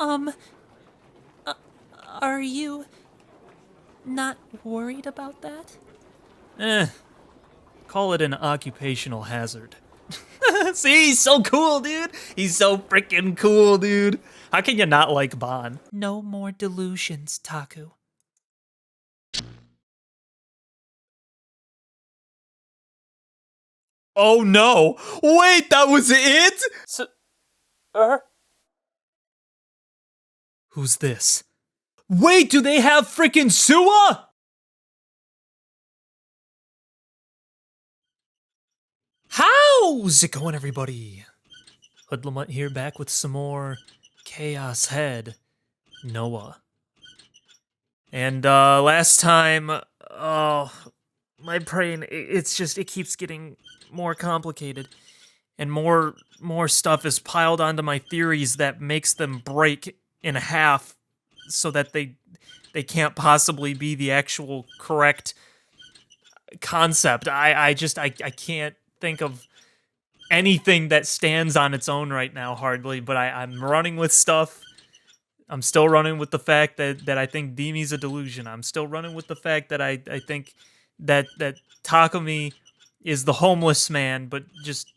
Um, uh, are you not worried about that? Call it an occupational hazard. See, he's so cool, dude. He's so freaking cool, dude. How can you not like Bon? No more delusions, Taku. Oh no! Wait, that was it? Who's this? Wait, do they have freaking Suwa? How's it going, everybody? HoodlaMutt here, back with some more Chaos Head Noah. And last time, oh, my brain, it keeps getting more complicated. And more stuff is piled onto my theories that makes them break in half so that they can't possibly be the actual correct concept. I can't think of anything that stands on its own right now, hardly, but I'm running with stuff. I'm still running with the fact that I think Demi's a delusion. I'm still running with the fact that I think that Takumi is the homeless man, but just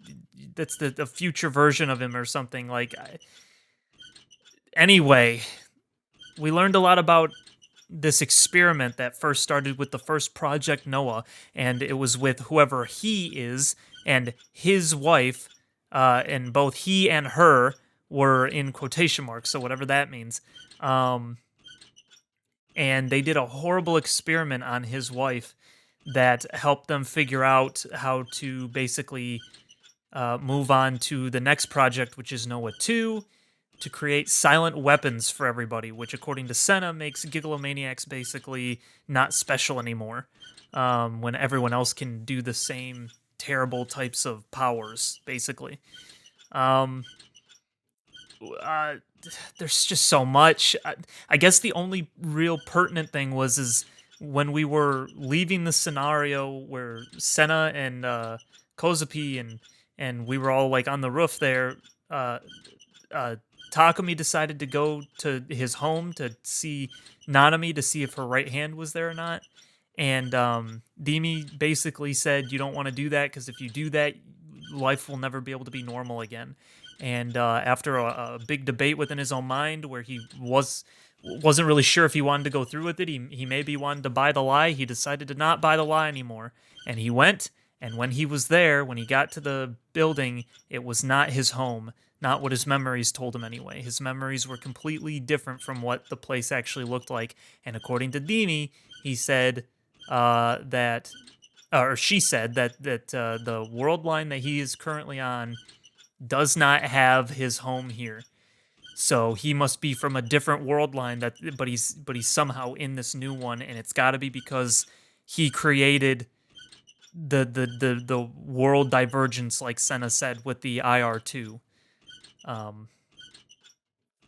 that's the future version of him or something. Anyway, we learned a lot about this experiment that first started with the first Project Noah, and it was with whoever he is and his wife, and both he and her were in quotation marks, so whatever that means. And they did a horrible experiment on his wife that helped them figure out how to basically move on to the next project, which is Noah 2, to create silent weapons for everybody, which, according to Senna, makes Gigglomaniacs basically not special anymore, when everyone else can do the same terrible types of powers, basically. Um, uh, there's just so much. I guess the only real pertinent thing is when we were leaving the scenario where Senna and Kozapi and we were all like on the roof there. Takumi decided to go to his home to see Nanami to see if her right hand was there or not. And Demi basically said, "You don't want to do that because if you do that, life will never be able to be normal again." And after a big debate within his own mind, where he wasn't really sure if he wanted to go through with it, he maybe wanted to buy the lie. He decided to not buy the lie anymore, and he went. And when he was there, when he got to the building, it was not his home. Not what his memories told him anyway. His memories were completely different from what the place actually looked like. And according to Demi, he said that, or she said that the world line that he is currently on does not have his home here. So he must be from a different world line but he's somehow in this new one, and it's got to be because he created the world divergence, like Senna said, with the IR2.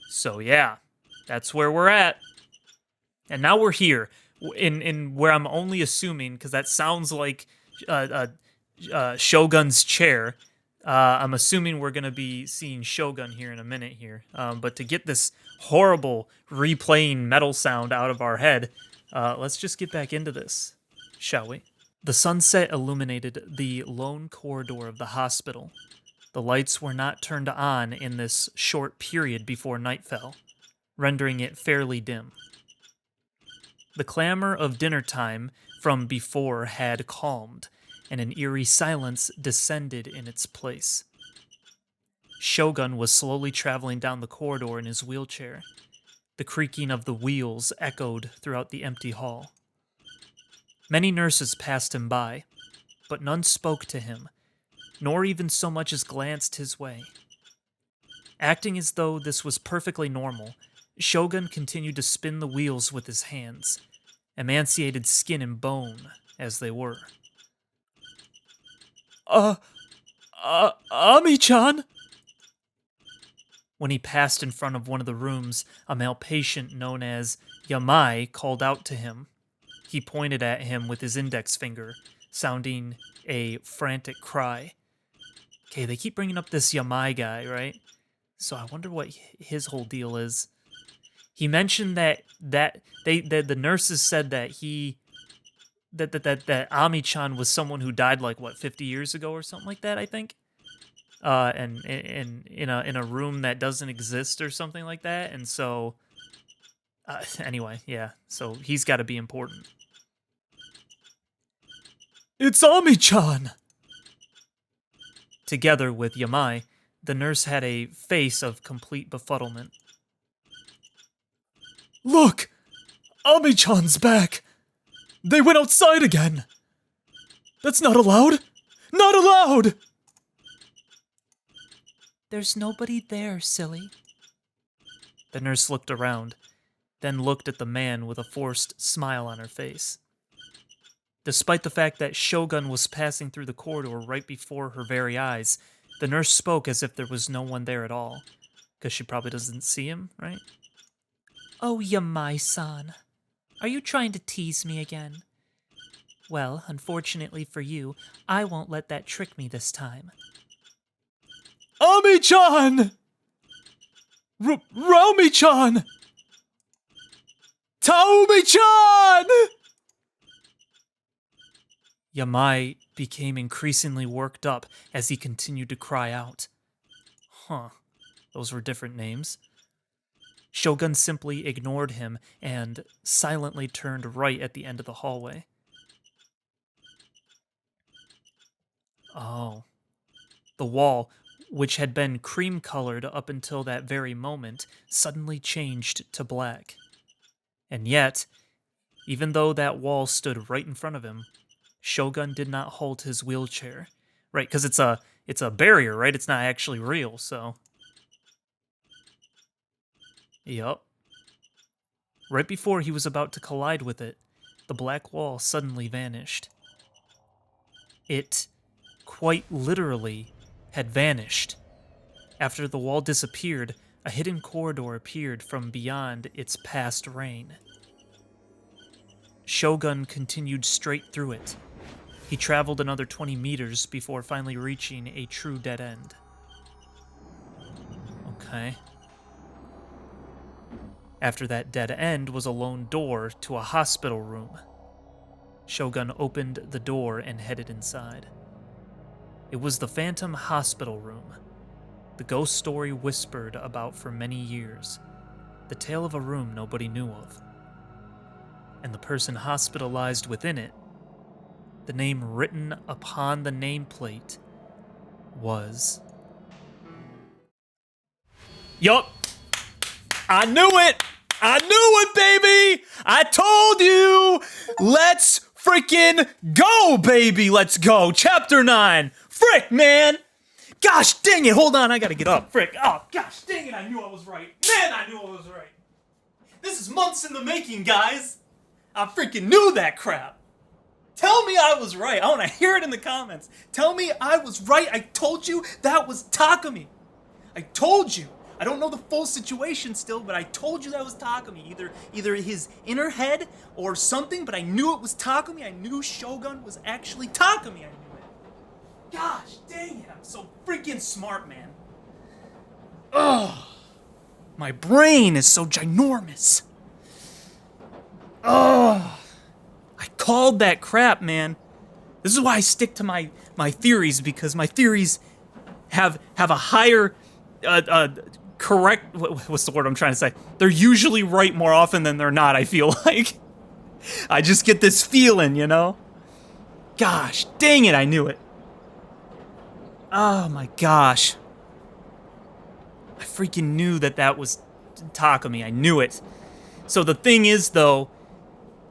So yeah, that's where we're at. And now we're here in where I'm only assuming, because that sounds like Shogun's chair. I'm assuming we're gonna be seeing Shogun here in a minute here. But to get this horrible replaying metal sound out of our head, let's just get back into this, shall we? The sunset illuminated the lone corridor of the hospital. The lights were not turned on in this short period before night fell, rendering it fairly dim. The clamor of dinner time from before had calmed, and an eerie silence descended in its place. Shogun was slowly traveling down the corridor in his wheelchair. The creaking of the wheels echoed throughout the empty hall. Many nurses passed him by, but none spoke to him, nor even so much as glanced his way. Acting as though this was perfectly normal, Shogun continued to spin the wheels with his hands, emaciated skin and bone as they were. Ami-chan? When he passed in front of one of the rooms, a male patient known as Yamai called out to him. He pointed at him with his index finger, sounding a frantic cry. Okay, they keep bringing up this Yamai guy, right? So I wonder what his whole deal is. He mentioned the nurses said that that Ami-chan was someone who died like what 50 years ago or something like that, I think. And in a room that doesn't exist or something like that. And so anyway, yeah. So he's got to be important. It's Ami-chan. Together with Yamai, the nurse had a face of complete befuddlement. Look! Ami-chan's back! They went outside again! That's not allowed! Not allowed! There's nobody there, silly. The nurse looked around, then looked at the man with a forced smile on her face. Despite the fact that Shogun was passing through the corridor right before her very eyes, the nurse spoke as if there was no one there at all. Because she probably doesn't see him, right? Oh, Yamai-san. Are you trying to tease me again? Well, unfortunately for you, I won't let that trick me this time. Ami-chan! Raomi-chan! Taomi-chan! Yamai became increasingly worked up as he continued to cry out. Huh. Those were different names. Shogun simply ignored him and silently turned right at the end of the hallway. Oh. The wall, which had been cream-colored up until that very moment, suddenly changed to black. And yet, even though that wall stood right in front of him, Shogun did not halt his wheelchair. Right, because it's a barrier, right? It's not actually real, so... Yup. Right before he was about to collide with it, the black wall suddenly vanished. It, quite literally, had vanished. After the wall disappeared, a hidden corridor appeared from beyond its past reign. Shogun continued straight through it. He traveled another 20 meters before finally reaching a true dead end. Okay. After that dead end was a lone door to a hospital room. Shogun opened the door and headed inside. It was the Phantom Hospital Room, the ghost story whispered about for many years, the tale of a room nobody knew of. And the person hospitalized within it, the name written upon the nameplate, was... Yup! I knew it! I knew it, baby! I told you! Let's freaking go, baby! Let's go! Chapter 9! Frick, man! Gosh dang it! Hold on, I gotta get up. Frick. Oh, gosh dang it, I knew I was right. Man, I knew I was right. This is months in the making, guys. I freaking knew that crap. Tell me I was right. I want to hear it in the comments. Tell me I was right. I told you that was Takumi. I told you. I don't know the full situation still, but I told you that was Takumi. Either his inner head or something, but I knew it was Takumi. I knew Shogun was actually Takumi. I knew it. Gosh dang it, I'm so freaking smart, man. Ugh. My brain is so ginormous. Ugh. I called that crap, man. This is why I stick to my theories, because my theories have a higher correct, what's the word I'm trying to say? They're usually right more often than they're not, I feel like. I just get this feeling, you know? Gosh, dang it, I knew it. Oh my gosh. I freaking knew that was Takumi, I knew it. So the thing is, though,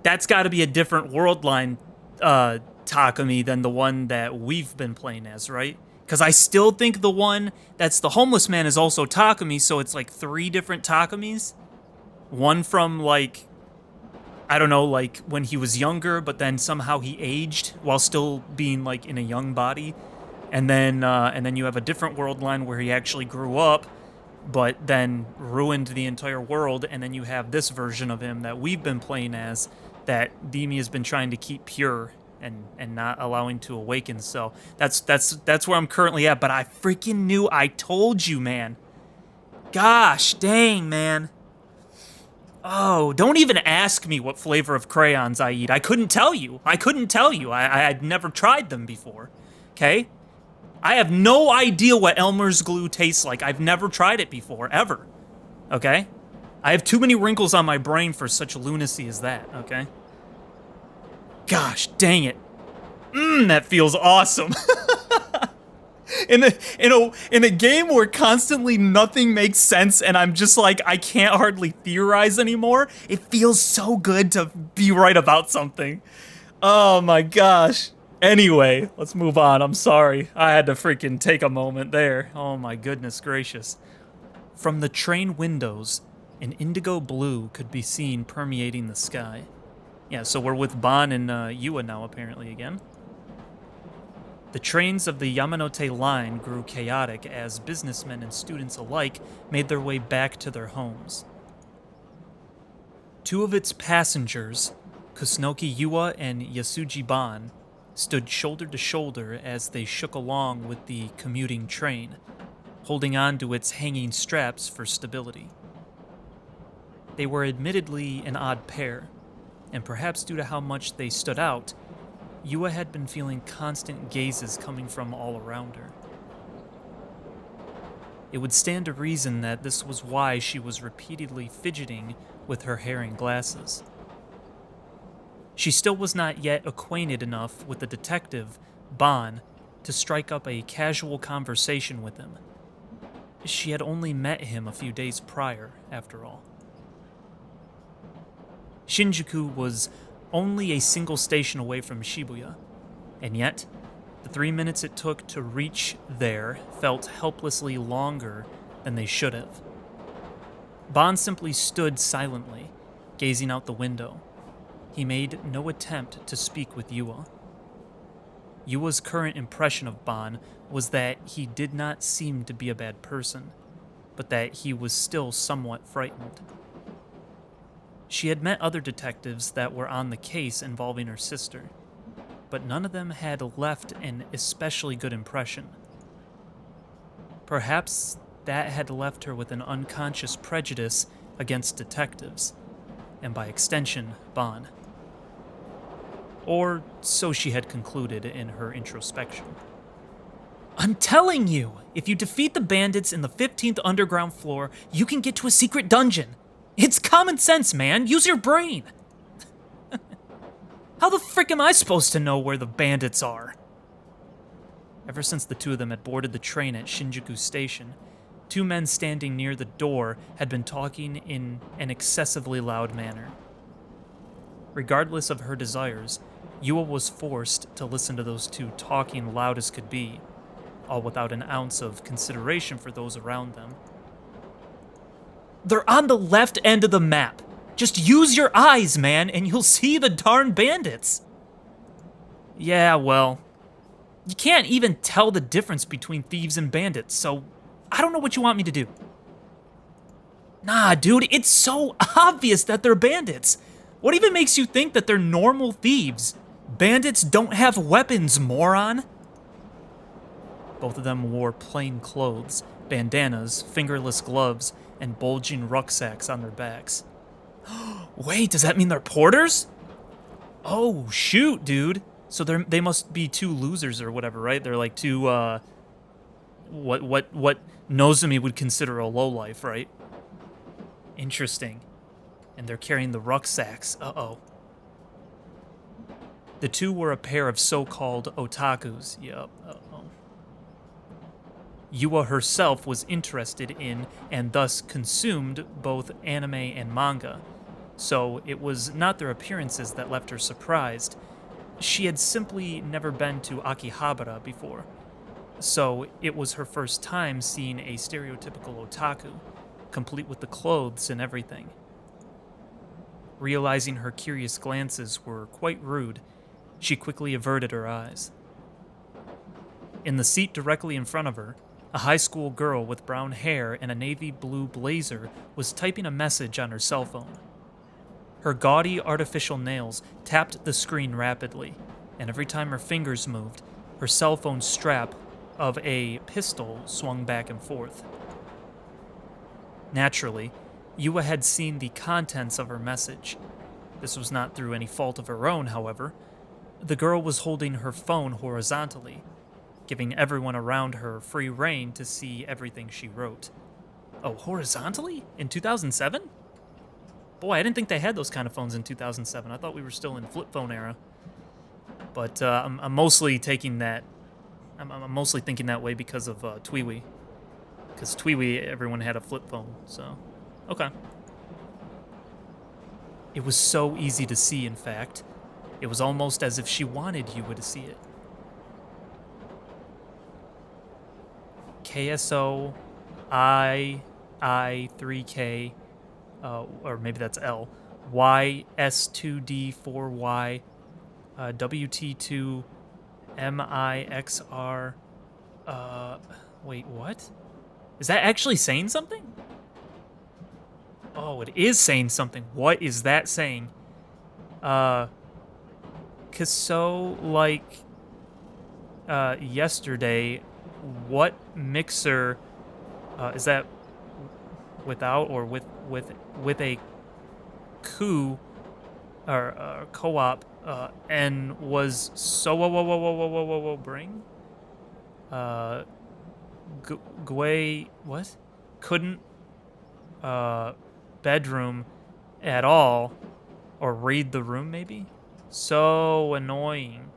that's got to be a different world line Takumi than the one that we've been playing as, right? Because I still think the one that's the homeless man is also Takumi, so it's like 3 different Takumis. One from, like, I don't know, like when he was younger, but then somehow he aged while still being, like, in a young body. And then you have a different world line where he actually grew up, but then ruined the entire world. And then you have this version of him that we've been playing as, that Demi has been trying to keep pure and not allowing to awaken. So that's where I'm currently at. But I freaking knew. I told you, man. Gosh dang, man. Oh, don't even ask me what flavor of crayons I eat. I couldn't tell you. I'd never tried them before. Okay? I have no idea what Elmer's glue tastes like. I've never tried it before, ever. Okay? I have too many wrinkles on my brain for such lunacy as that, okay? Gosh, dang it. That feels awesome. In a game where constantly nothing makes sense and I'm just like, I can't hardly theorize anymore, it feels so good to be right about something. Oh my gosh. Anyway, let's move on. I'm sorry. I had to freaking take a moment there. Oh my goodness gracious. From the train windows, an indigo blue could be seen permeating the sky. Yeah, so we're with Ban and Yua now apparently again. The trains of the Yamanote line grew chaotic as businessmen and students alike made their way back to their homes. Two of its passengers, Kusunoki Yua and Yasuji Ban, stood shoulder to shoulder as they shook along with the commuting train, holding on to its hanging straps for stability. They were admittedly an odd pair, and perhaps due to how much they stood out, Yua had been feeling constant gazes coming from all around her. It would stand to reason that this was why she was repeatedly fidgeting with her hair and glasses. She still was not yet acquainted enough with the detective, Ban, to strike up a casual conversation with him. She had only met him a few days prior, after all. Shinjuku was only a single station away from Shibuya, and yet, the 3 minutes it took to reach there felt helplessly longer than they should have. Ban simply stood silently, gazing out the window. He made no attempt to speak with Yua. Yua's current impression of Ban was that he did not seem to be a bad person, but that he was still somewhat frightened. She had met other detectives that were on the case involving her sister, but none of them had left an especially good impression. Perhaps that had left her with an unconscious prejudice against detectives, and by extension, Ban. Or so she had concluded in her introspection. I'm telling you, if you defeat the bandits in the 15th underground floor, you can get to a secret dungeon. It's common sense, man. Use your brain. How the frick am I supposed to know where the bandits are? Ever since the two of them had boarded the train at Shinjuku Station, two men standing near the door had been talking in an excessively loud manner. Regardless of her desires, Yua was forced to listen to those two talking loud as could be, all without an ounce of consideration for those around them. They're on the left end of the map. Just use your eyes, man, and you'll see the darn bandits. Yeah, well, you can't even tell the difference between thieves and bandits, so I don't know what you want me to do. Nah, dude, it's so obvious that they're bandits. What even makes you think that they're normal thieves? Bandits don't have weapons, moron. Both of them wore plain clothes, bandanas, fingerless gloves, and bulging rucksacks on their backs. Wait, does that mean they're porters? Oh, shoot, dude. So they must be two losers or whatever, right? They're like two, what Nozomi would consider a lowlife, right? Interesting. And they're carrying the rucksacks. Uh-oh. The two were a pair of so-called otakus. Yup. Uh-oh. Yua herself was interested in, and thus consumed, both anime and manga, so it was not their appearances that left her surprised. She had simply never been to Akihabara before, so it was her first time seeing a stereotypical otaku, complete with the clothes and everything. Realizing her curious glances were quite rude, she quickly averted her eyes. In the seat directly in front of her, a high school girl with brown hair and a navy blue blazer was typing a message on her cell phone. Her gaudy artificial nails tapped the screen rapidly, and every time her fingers moved, her cell phone strap of a pistol swung back and forth. Naturally, Yua had seen the contents of her message. This was not through any fault of her own, however. The girl was holding her phone horizontally, giving everyone around her free rein to see everything she wrote. Oh, horizontally? In 2007? Boy, I didn't think they had those kind of phones in 2007. I thought we were still in flip phone era. But I'm mostly taking that. I'm mostly thinking that way because of Tweewee. Because Tweewee, everyone had a flip phone, so. Okay. It was so easy to see, in fact. It was almost as if she wanted Yua to see it. KSO I3K, or maybe that's L, YS2D4Y, WT2 MIXR. Wait, what? Is that actually saying something? Oh, it is saying something. What is that saying? Cause so, like, yesterday, what mixer, is that without or with a coup, or co-op, and was so, whoa, bring? Gwei, what? Couldn't, bedroom at all, or read the room maybe? So annoying.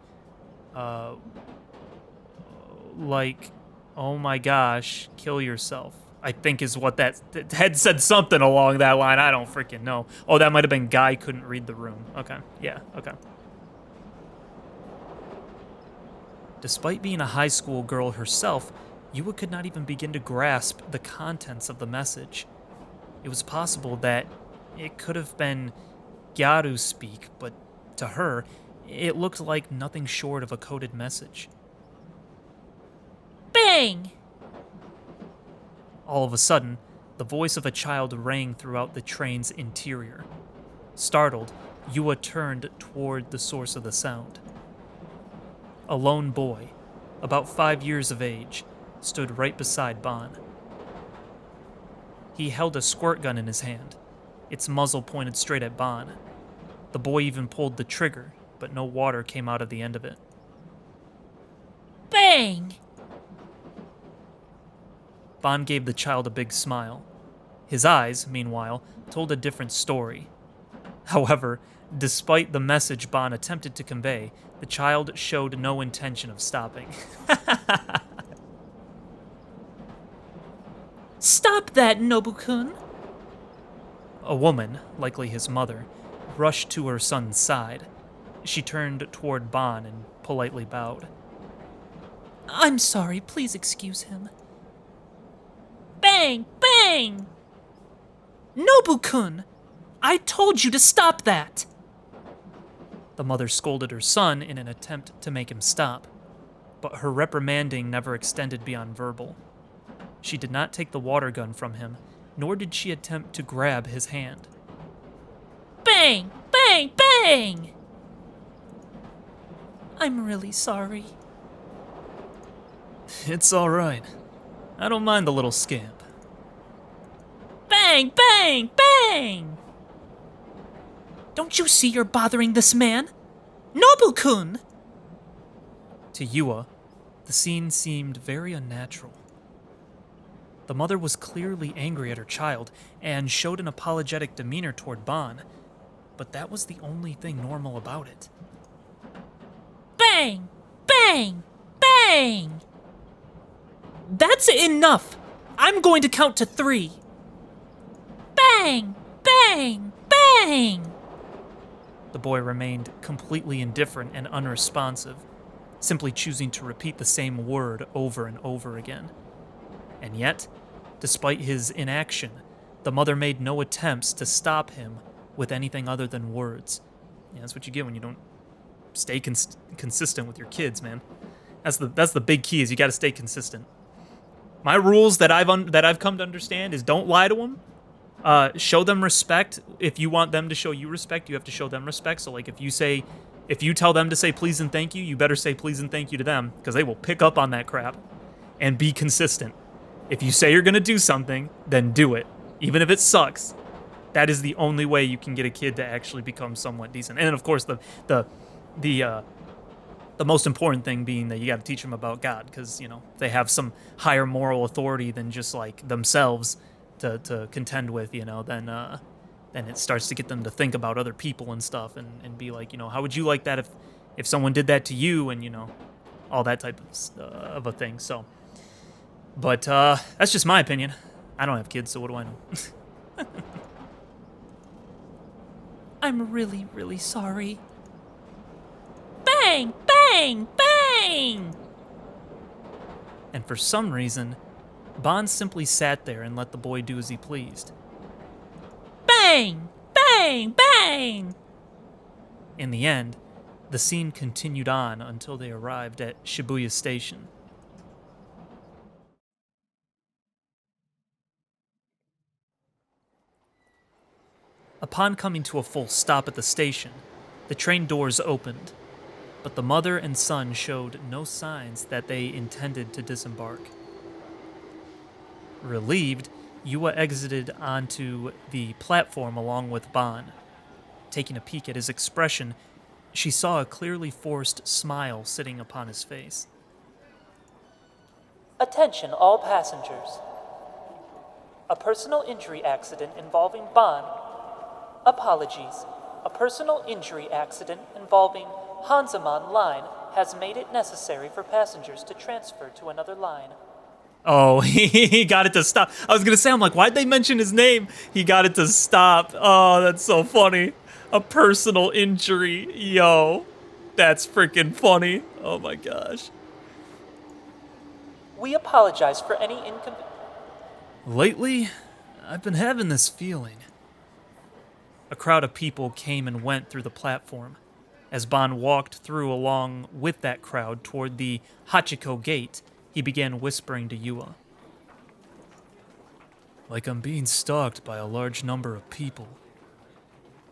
Like, oh my gosh, kill yourself, I think is what that had said, something along that line. I don't freaking know. Oh, that might have been guy couldn't read the room. Okay, yeah, okay. Despite being a high school girl herself, Yua could not even begin to grasp the contents of the message. It was possible that it could have been Gyaru speak, but to her, it looked like nothing short of a coded message. Bang! All of a sudden, the voice of a child rang throughout the train's interior. Startled, Yua turned toward the source of the sound. A lone boy, about 5 years of age, stood right beside Ban. He held a squirt gun in his hand, its muzzle pointed straight at Ban. The boy even pulled the trigger, but no water came out of the end of it. Bang! Ban gave the child a big smile. His eyes, meanwhile, told a different story. However, despite the message Ban attempted to convey, the child showed no intention of stopping. Stop that, Nobu-kun! A woman, likely his mother, rushed to her son's side. She turned toward Ban and politely bowed. I'm sorry, please excuse him. Bang! Bang! Nobu-kun! I told you to stop that! The mother scolded her son in an attempt to make him stop, but her reprimanding never extended beyond verbal. She did not take the water gun from him, nor did she attempt to grab his hand. Bang! Bang! Bang! I'm really sorry. It's all right. I don't mind the little scamp. Bang! Bang! Bang! Don't you see you're bothering this man? Nobu-kun! To Yua, the scene seemed very unnatural. The mother was clearly angry at her child and showed an apologetic demeanor toward Ban, but that was the only thing normal about it. Bang! Bang! Bang! That's enough! I'm going to count to 3. Bang! Bang! Bang! The boy remained completely indifferent and unresponsive, simply choosing to repeat the same word over and over again. And yet, despite his inaction, the mother made no attempts to stop him with anything other than words. Yeah, that's what you get when you don't stay consistent with your kids, man. That's the big key, is you got to stay consistent. My rules that I've come to understand is don't lie to them. Show them respect. If you want them to show you respect, you have to show them respect. So, like, if you tell them to say please and thank you, you better say please and thank you to them, because they will pick up on that crap. And be consistent. If you say you're gonna do something, then do it, even if it sucks. That is the only way you can get a kid to actually become somewhat decent. And then, of course, the uh, the most important thing being that you got to teach them about God, because they have some higher moral authority than just like themselves to contend with. Then it starts to get them to think about other people and stuff, and be like, how would you like that if someone did that to you, and all that type of a thing. So, but that's just my opinion. I don't have kids, so what do I know? I'm really, really sorry. Bang! Bang! Bang! And for some reason, Bond simply sat there and let the boy do as he pleased. Bang! Bang! Bang! In the end, the scene continued on until they arrived at Shibuya Station. Upon coming to a full stop at the station, the train doors opened, but the mother and son showed no signs that they intended to disembark. Relieved, Yua exited onto the platform along with Bond. Taking a peek at his expression, she saw a clearly forced smile sitting upon his face. Attention all passengers. A personal injury accident involving Bond. Apologies. A personal injury accident involving Hanzaman line has made it necessary for passengers to transfer to another line. Oh, he got it to stop. I was going to say, I'm like, why'd they mention his name? He got it to stop. Oh, that's so funny. A personal injury. Yo, that's freaking funny. Oh my gosh. We apologize for any inconvenience. Lately, I've been having this feeling. A crowd of people came and went through the platform. As Bond walked through along with that crowd toward the Hachiko gate, he began whispering to Yua. Like I'm being stalked by a large number of people.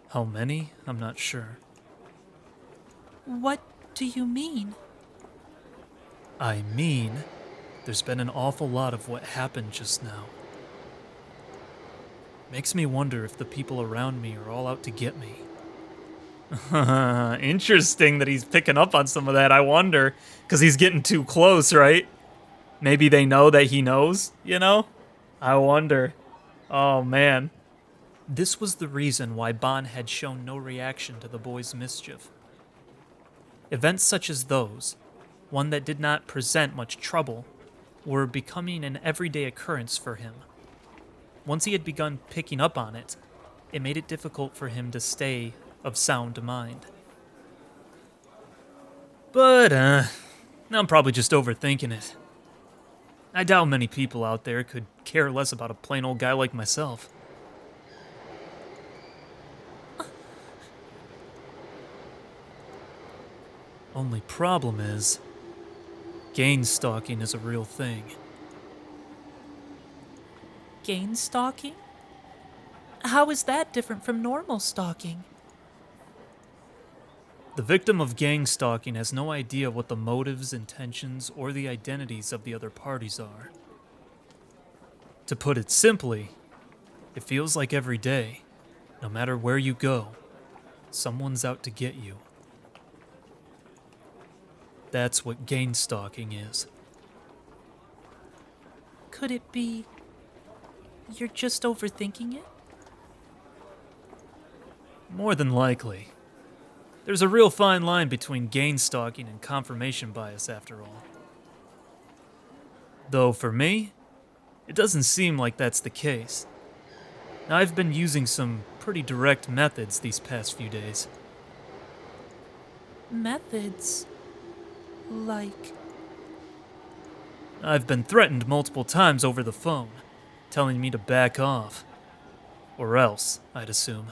How many? I'm not sure. What do you mean? I mean, there's been an awful lot of what happened just now. Makes me wonder if the people around me are all out to get me. Interesting that he's picking up on some of that, I wonder. Because he's getting too close, right? Maybe they know that he knows, I wonder. Oh, man. This was the reason why Bond had shown no reaction to the boy's mischief. Events such as those, one that did not present much trouble, were becoming an everyday occurrence for him. Once he had begun picking up on it, it made it difficult for him to stay of sound mind. But, I'm probably just overthinking it. I doubt many people out there could care less about a plain old guy like myself. Only problem is, gang stalking is a real thing. Gang stalking? How is that different from normal stalking? The victim of gang stalking has no idea what the motives, intentions, or the identities of the other parties are. To put it simply, it feels like every day, no matter where you go, someone's out to get you. That's what gang stalking is. Could it be you're just overthinking it? More than likely. There's a real fine line between gang stalking and confirmation bias, after all. Though for me, it doesn't seem like that's the case. Now, I've been using some pretty direct methods these past few days. Methods? Like? I've been threatened multiple times over the phone, telling me to back off. Or else, I'd assume.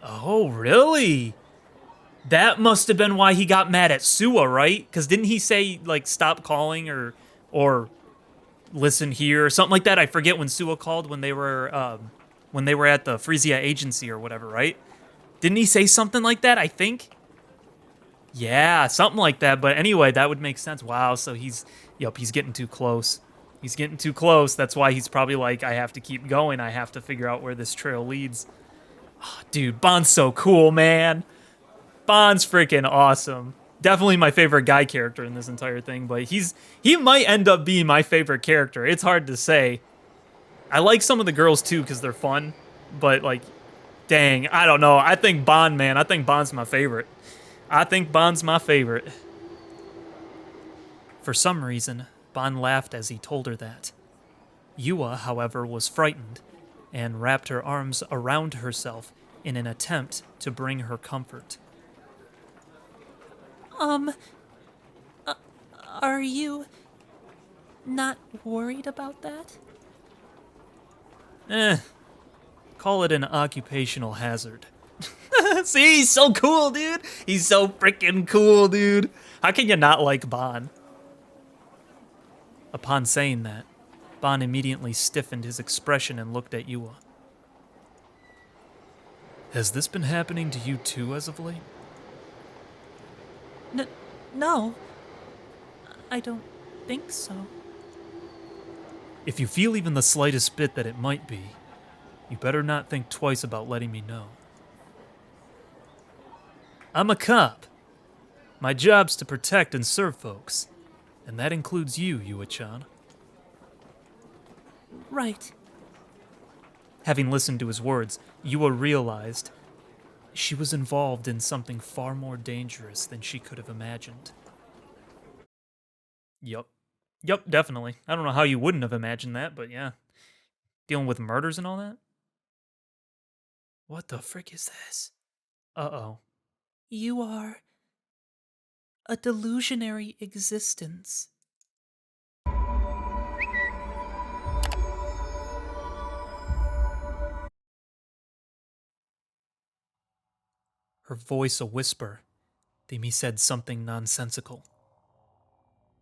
Oh, really? That must have been why he got mad at Sua, right? Because didn't he say, like, stop calling or listen here or something like that? I forget when Sua called when they were at the Frisia agency or whatever, right? Didn't he say something like that, I think? Yeah, something like that. But anyway, that would make sense. Wow, so he's getting too close. He's getting too close. That's why he's probably like, I have to keep going. I have to figure out where this trail leads. Dude, Bond's so cool, man. Bond's freaking awesome. Definitely my favorite guy character in this entire thing, but he might end up being my favorite character. It's hard to say. I like some of the girls too because they're fun, but like, dang, I don't know. I think Bond, man. I think Bond's my favorite. I think Bond's my favorite. For some reason, Bond laughed as he told her that. Yua, however, was frightened and wrapped her arms around herself in an attempt to bring her comfort. Are you not worried about that? Call it an occupational hazard. See, he's so cool, dude. He's so freaking cool, dude. How can you not like Bond? Upon saying that, Bond immediately stiffened his expression and looked at Yua. Has this been happening to you too as of late? No. I don't think so. If you feel even the slightest bit that it might be, you better not think twice about letting me know. I'm a cop. My job's to protect and serve folks, and that includes you, Yua-chan. Right. Having listened to his words, Yua realized she was involved in something far more dangerous than she could have imagined. Yup, definitely. I don't know how you wouldn't have imagined that, but yeah. Dealing with murders and all that? What the frick is this? Uh-oh. You are a delusionary existence. Her voice a whisper, Demi said something nonsensical.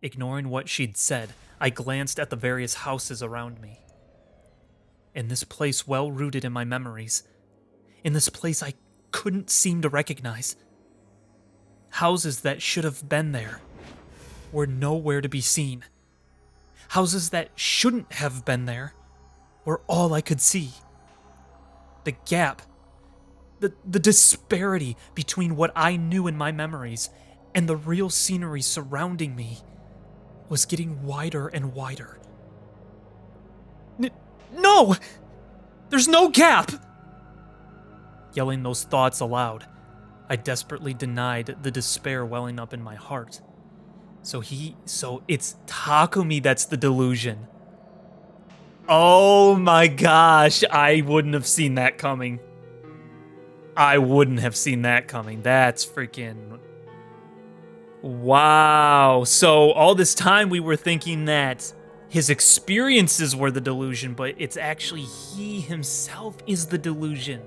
Ignoring what she'd said, I glanced at the various houses around me. In this place well rooted in my memories, in this place I couldn't seem to recognize, houses that should have been there were nowhere to be seen. Houses that shouldn't have been there were all I could see. The gap, the disparity between what I knew in my memories and the real scenery surrounding me was getting wider and wider. No! There's no gap! Yelling those thoughts aloud, I desperately denied the despair welling up in my heart. So it's Takumi that's the delusion. Oh my gosh, I wouldn't have seen that coming. That's freaking... Wow. So all this time we were thinking that his experiences were the delusion, but it's actually he himself is the delusion.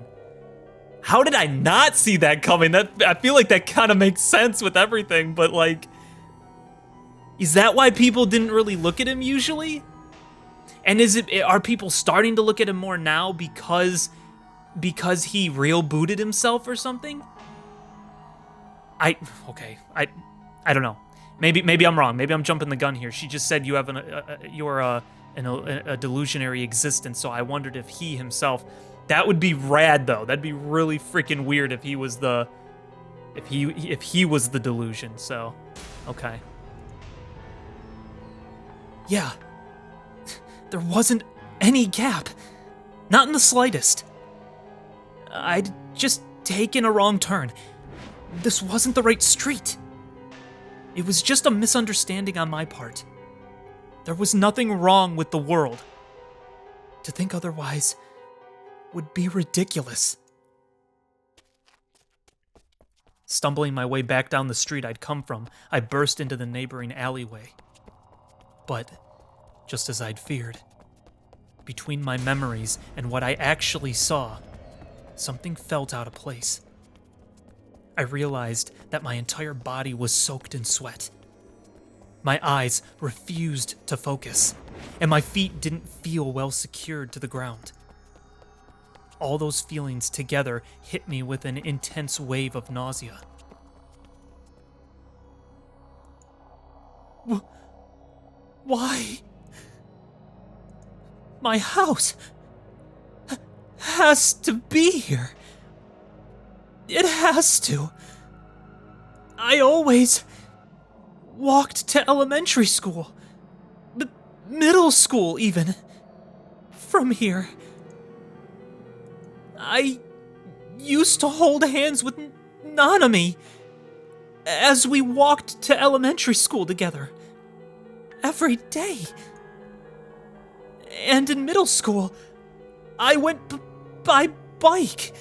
How did I not see that coming? I feel like that kind of makes sense with everything, but like... Is that why people didn't really look at him usually? And are people starting to look at him more now because he real booted himself or something? I don't know. Maybe I'm wrong. Maybe I'm jumping the gun here. She just said you have you're a delusionary existence, so I wondered if he himself... That would be rad though. That'd be really freaking weird if he was the delusion. So, okay. Yeah. There wasn't any gap. Not in the slightest. I'd just taken a wrong turn. This wasn't the right street. It was just a misunderstanding on my part. There was nothing wrong with the world. To think otherwise would be ridiculous. Stumbling my way back down the street I'd come from, I burst into the neighboring alleyway. But, just as I'd feared, between my memories and what I actually saw, something felt out of place. I realized that my entire body was soaked in sweat. My eyes refused to focus, and my feet didn't feel well secured to the ground. All those feelings together hit me with an intense wave of nausea. Why? My house has to be here. It has to. I always walked to elementary school. Middle school, even. From here. I used to hold hands with Nanami as we walked to elementary school together. Every day. And in middle school, I went by bike.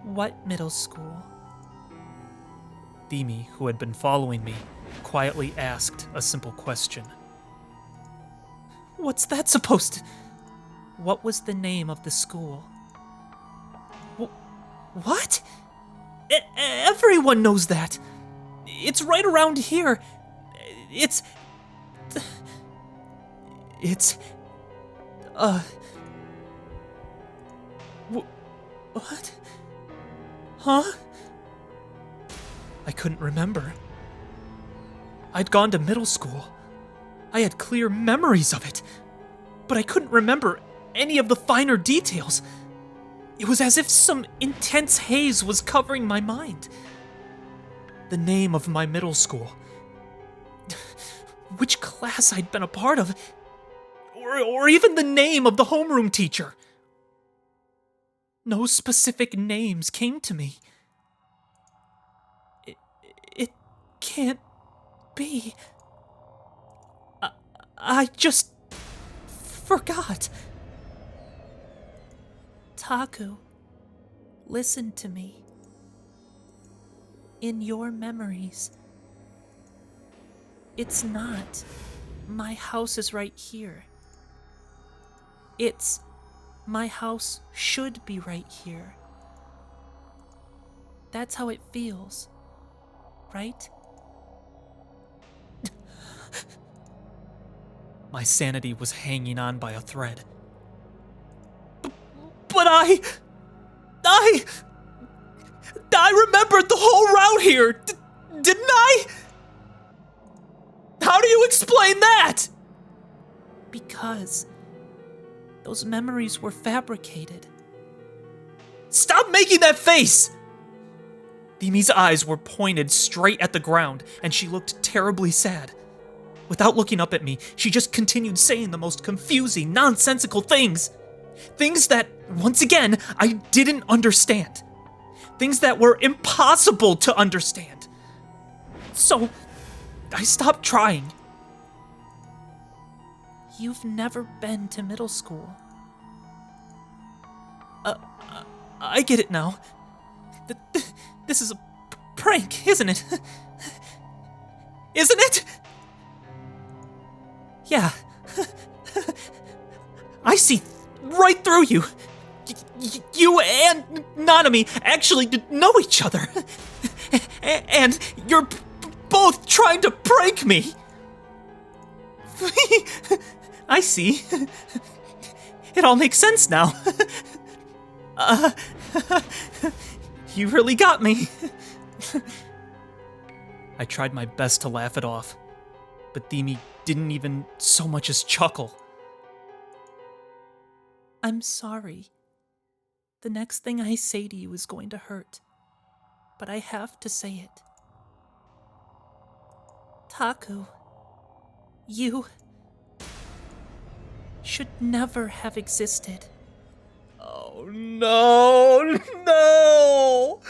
What middle school? Demi, who had been following me, quietly asked a simple question. What's that supposed to... What was the name of the school? What? Everyone knows that. It's right around here. It's... What? Huh? I couldn't remember. I'd gone to middle school. I had clear memories of it, but I couldn't remember any of the finer details. It was as if some intense haze was covering my mind. The name of my middle school, which class I'd been a part of, or even the name of the homeroom teacher. No specific names came to me. It can't be. I just forgot. Taku, listen to me. In your memories, it's not. My house is right here. It's my house should be right here. That's how it feels, right? My sanity was hanging on by a thread. But I remembered the whole route here, didn't I? How do you explain that? Because those memories were fabricated. Stop making that face! Demi's eyes were pointed straight at the ground, and she looked terribly sad. Without looking up at me, she just continued saying the most confusing, nonsensical things. Things that, once again, I didn't understand. Things that were impossible to understand. So, I stopped trying. You've never been to middle school. I get it now. This is a prank, isn't it? Isn't it? Yeah. I see right through you. You and Nanami actually know each other. And you're both trying to prank me. I see. It all makes sense now. You really got me. I tried my best to laugh it off, but Demi didn't even so much as chuckle. I'm sorry. The next thing I say to you is going to hurt, but I have to say it. Taku, you should never have existed. Oh no, no!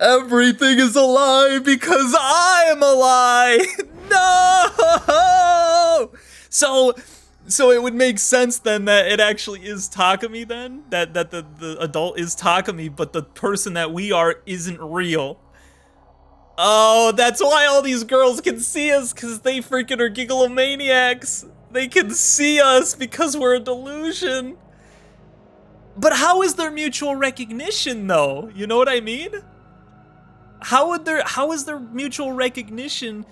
Everything is a lie because I'm a lie! No! So it would make sense then that it actually is Takumi then? That the adult is Takumi, but the person that we are isn't real. Oh, that's why all these girls can see us, because they freaking are gigglomaniacs. They can see us because we're a delusion. But how is there mutual recognition, though? You know what I mean? How is there mutual recognition?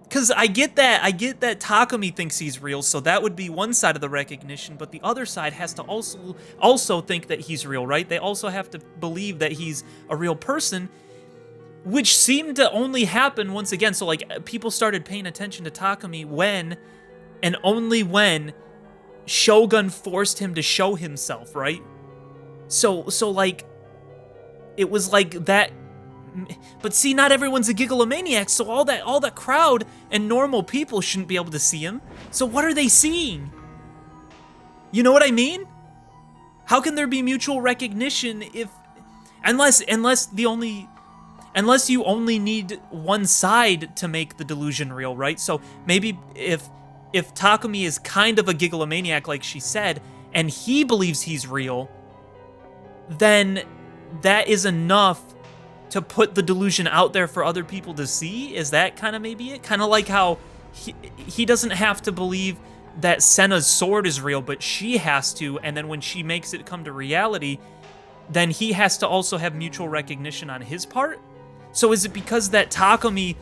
Because I get that Takumi thinks he's real, so that would be one side of the recognition, but the other side has to also think that he's real, right? They also have to believe that he's a real person, which seemed to only happen once again. So, like, people started paying attention to Takumi when, and only when, Shogun forced him to show himself, right? So like, it was like that. But see, not everyone's a gigalomaniac, so all that crowd and normal people shouldn't be able to see him. So what are they seeing? You know what I mean? How can there be mutual recognition if, unless you only need one side to make the delusion real, right? So maybe if Takumi is kind of a gigalomaniac like she said, and he believes he's real, then that is enough to put the delusion out there for other people to see? Is that kind of maybe it? Kind of like how he doesn't have to believe that Senna's sword is real, but she has to, and then when she makes it come to reality, then he has to also have mutual recognition on his part? So is it because that Takumi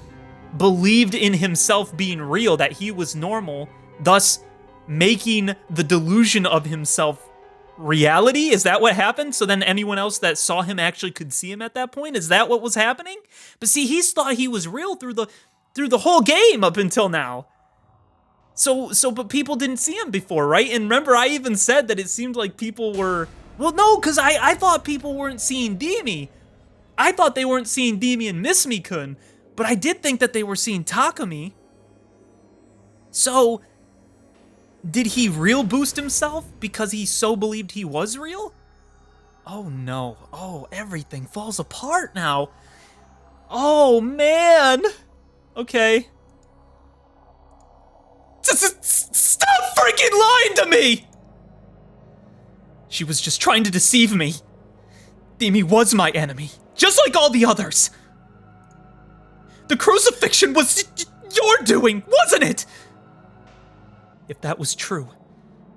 believed in himself being real, that he was normal, thus making the delusion of himself reality? Is that what happened? So then anyone else that saw him actually could see him at that point? Is that what was happening? But see, he's thought he was real through the whole game up until now. But people didn't see him before, right? And remember, I even said that it seemed like people were, well, no, because I thought people weren't seeing Demi. I thought they weren't seeing Demi and Miss Me-kun, but I did think that they were seeing Takumi. So, did he real boost himself because he so believed he was real? Oh no. Oh, everything falls apart now. Oh man. Okay. Stop freaking lying to me! She was just trying to deceive me. Demi was my enemy, just like all the others. The crucifixion was your doing, wasn't it? If that was true,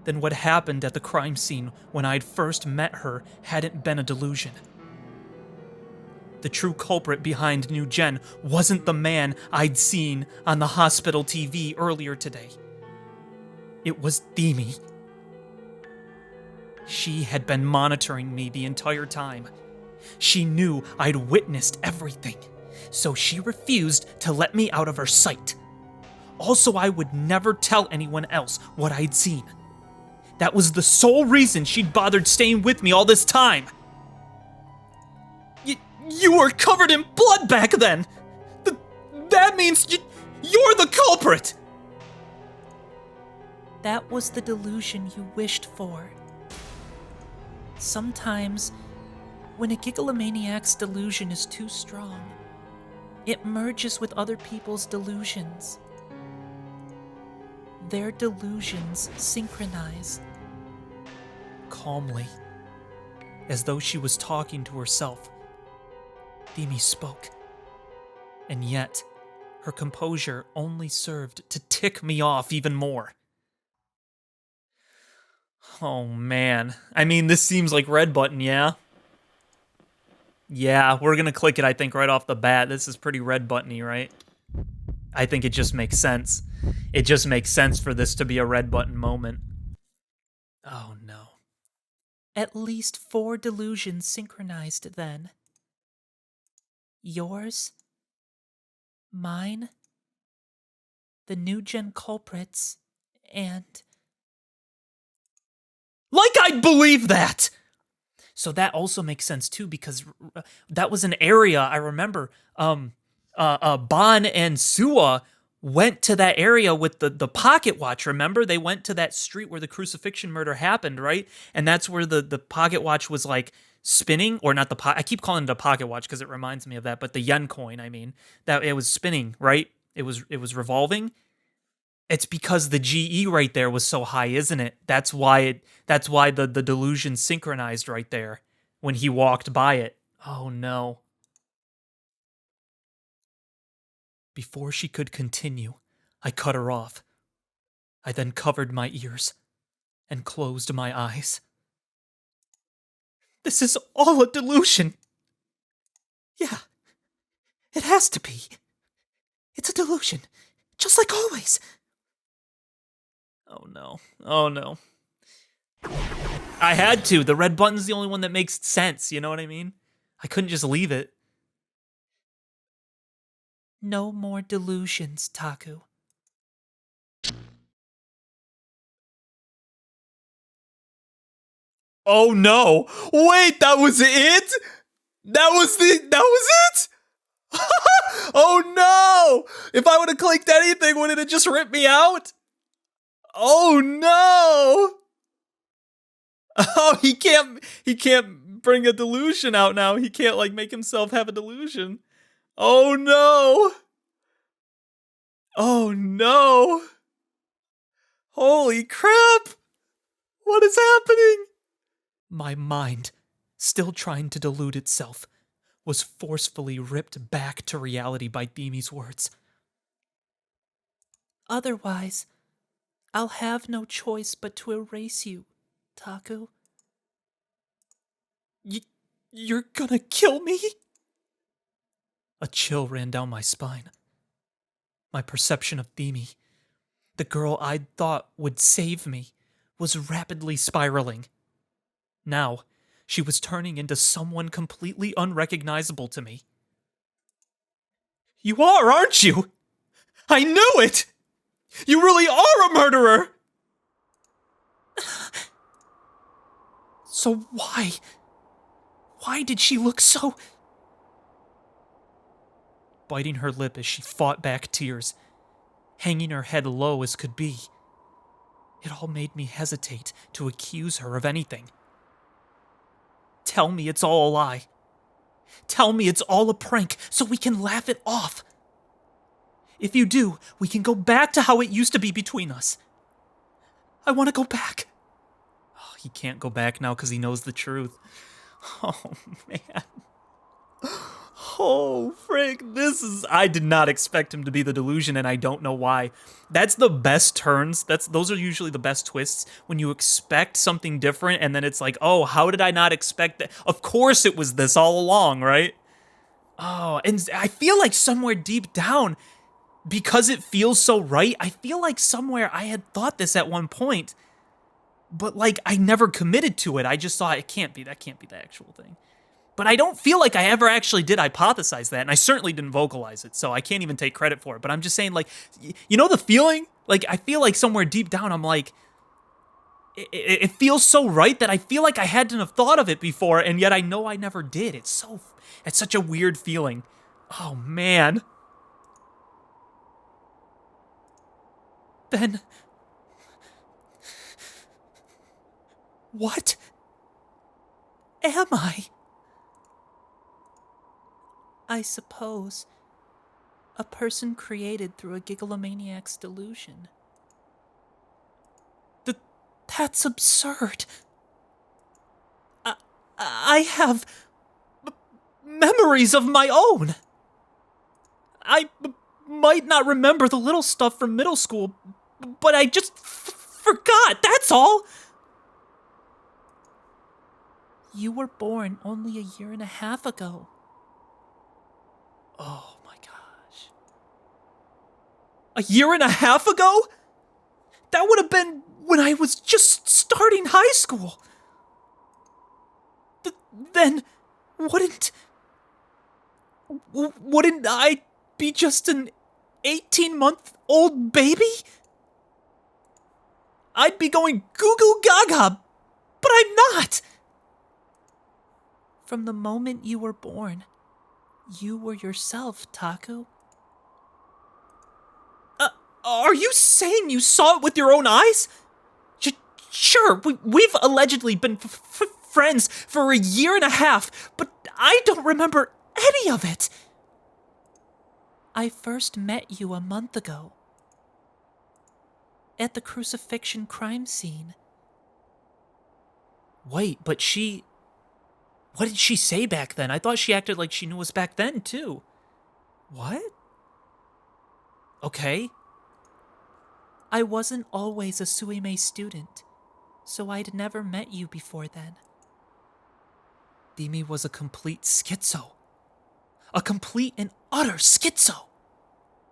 then what happened at the crime scene when I'd first met her hadn't been a delusion. The true culprit behind New Gen wasn't the man I'd seen on the hospital TV earlier today. It was Demi. She had been monitoring me the entire time. She knew I'd witnessed everything, so she refused to let me out of her sight. Also, I would never tell anyone else what I'd seen. That was the sole reason she'd bothered staying with me all this time. You were covered in blood back then! That means you're the culprit! That was the delusion you wished for. Sometimes, when a gigalomaniac's delusion is too strong, it merges with other people's delusions. Their delusions synchronize. Calmly, as though she was talking to herself, Demi spoke. And yet, her composure only served to tick me off even more. Oh man. I mean, this seems like red button, yeah? Yeah, we're gonna click it, I think, right off the bat. This is pretty red button-y, right? I think it just makes sense. It just makes sense for this to be a red button moment. Oh no. At least 4 delusions synchronized then. Yours, mine, the New Gen culprits, and... Like I'd believe that! So that also makes sense too, because that was an area I remember. Ban and Suwa went to that area with the pocket watch. Remember, they went to that street where the crucifixion murder happened, right? And that's where the pocket watch was like spinning, or not the I keep calling it a pocket watch because it reminds me of that, but the yen coin, I mean, that it was spinning, right? It was revolving. It's because the GE right there was so high, isn't it? That's why the delusion synchronized right there when he walked by it. Oh no. Before she could continue, I cut her off. I then covered my ears and closed my eyes. This is all a delusion. Yeah, it has to be. It's a delusion, just like always. Oh no. Oh no. I had to. The red button's the only one that makes sense, you know what I mean? I couldn't just leave it. No more delusions, Taku. Oh no! Wait, that was it? That was it? Oh no! If I would have clicked anything, would it have just ripped me out? Oh no! Oh, he can't bring a delusion out now. He can't like make himself have a delusion. Oh no! Oh no! Holy crap! What is happening? My mind, still trying to delude itself, was forcefully ripped back to reality by Beamy's words. Otherwise, I'll have no choice but to erase you, Taku. You're gonna kill me? A chill ran down my spine. My perception of Beamy, the girl I'd thought would save me, was rapidly spiraling. Now, she was turning into someone completely unrecognizable to me. You are, aren't you? I knew it! You really are a murderer! So why? Why did she look so... Biting her lip as she fought back tears, hanging her head low as could be. It all made me hesitate to accuse her of anything. Tell me it's all a lie. Tell me it's all a prank so we can laugh it off. If you do, we can go back to how it used to be between us. I want to go back. Oh, he can't go back now because he knows the truth. Oh, man. Oh, frick, I did not expect him to be the delusion, and I don't know why. That's the best turns. Those are usually the best twists, when you expect something different, and then it's like, oh, how did I not expect that? Of course it was this all along, right? Oh, and I feel like somewhere deep down, because it feels so right, I feel like somewhere I had thought this at one point, but like, I never committed to it. I just thought, that can't be the actual thing. But I don't feel like I ever actually did hypothesize that, and I certainly didn't vocalize it, so I can't even take credit for it. But I'm just saying, like, you know the feeling? Like, I feel like somewhere deep down, I'm like, it feels so right that I feel like I hadn't have thought of it before, and yet I know I never did. It's such a weird feeling. Oh, man. Then... what am I? I suppose a person created through a gigalomaniac's delusion. That's absurd. I have memories of my own. I might not remember the little stuff from middle school, but I just forgot, that's all. You were born only a year and a half ago. Oh my gosh. A year and a half ago? That would have been when I was just starting high school. Then, wouldn't I be just an 18-month-old baby? I'd be going goo goo gaga, but I'm not. From the moment you were born, you were yourself, Taku. Are you saying you saw it with your own eyes? Sure, we've allegedly been friends for a year and a half, but I don't remember any of it. I first met you a month ago. At the crucifixion crime scene. Wait, but what did she say back then? I thought she acted like she knew us back then, too. What? Okay. I wasn't always a Suime student, so I'd never met you before then. Beamy was a complete schizo. A complete and utter schizo.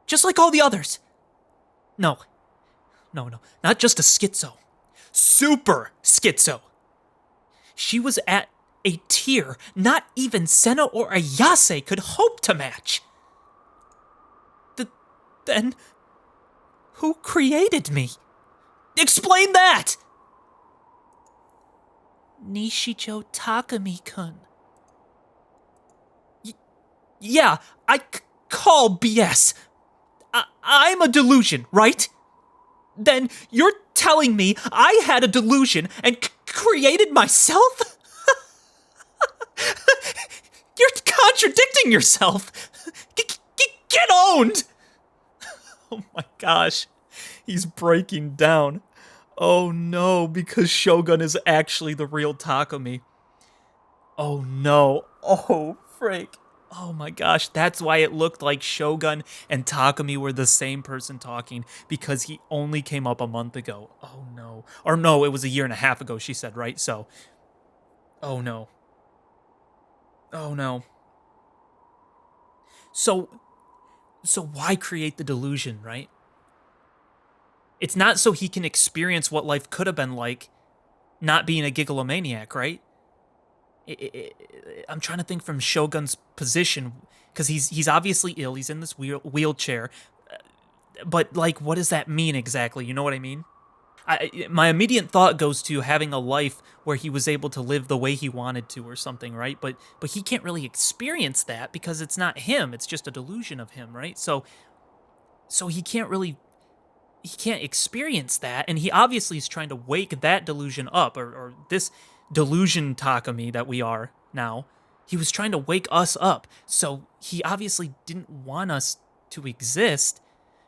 Just like all the others. No, not just a schizo. Super schizo. She was at a tier not even Senna or Ayase could hope to match. Then, who created me? Explain that! Nishijo Takumi-kun. Yeah, call BS. I'm a delusion, right? Then you're telling me I had a delusion and created myself? You're contradicting yourself. Get owned! Oh my gosh. He's breaking down. Oh no, because Shogun is actually the real Takumi. Oh no. Oh, freak. Oh my gosh, that's why it looked like Shogun and Takumi were the same person talking, because he only came up a month ago. Oh no. Or no, it was a year and a half ago, she said, right? So, oh no. Oh no. So why create the delusion, right? It's not so he can experience what life could have been like, not being a gigalomaniac, right? I'm trying to think from Shogun's position, because he's obviously ill. He's in this wheelchair, but like, what does that mean exactly? You know what I mean? My immediate thought goes to having a life where he was able to live the way he wanted to, or something, right? But he can't really experience that because it's not him. It's just a delusion of him, right? So he can't experience that, and he obviously is trying to wake that delusion up, or this delusion Takumi that we are now. He was trying to wake us up, so he obviously didn't want us to exist,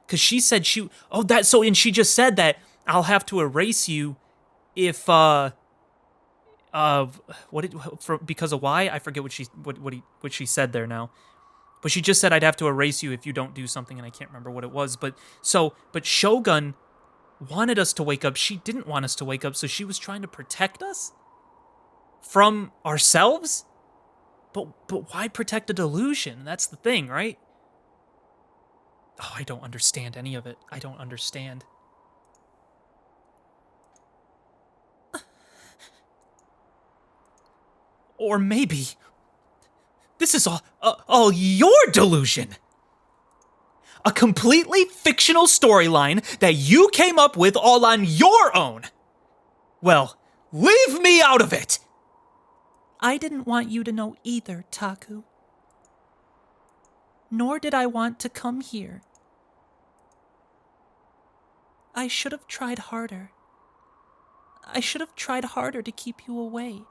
because she said and she just said that I'll have to erase you if because of why? I forget what she said there now. But she just said I'd have to erase you if you don't do something, and I can't remember what it was. But Shogun wanted us to wake up. She didn't want us to wake up, so she was trying to protect us from ourselves? But why protect a delusion? That's the thing, right? Oh, I don't understand any of it. I don't understand. Or maybe this is all your delusion. A completely fictional storyline that you came up with all on your own. Well, leave me out of it. I didn't want you to know either, Taku. Nor did I want to come here. I should have tried harder. I should have tried harder to keep you away.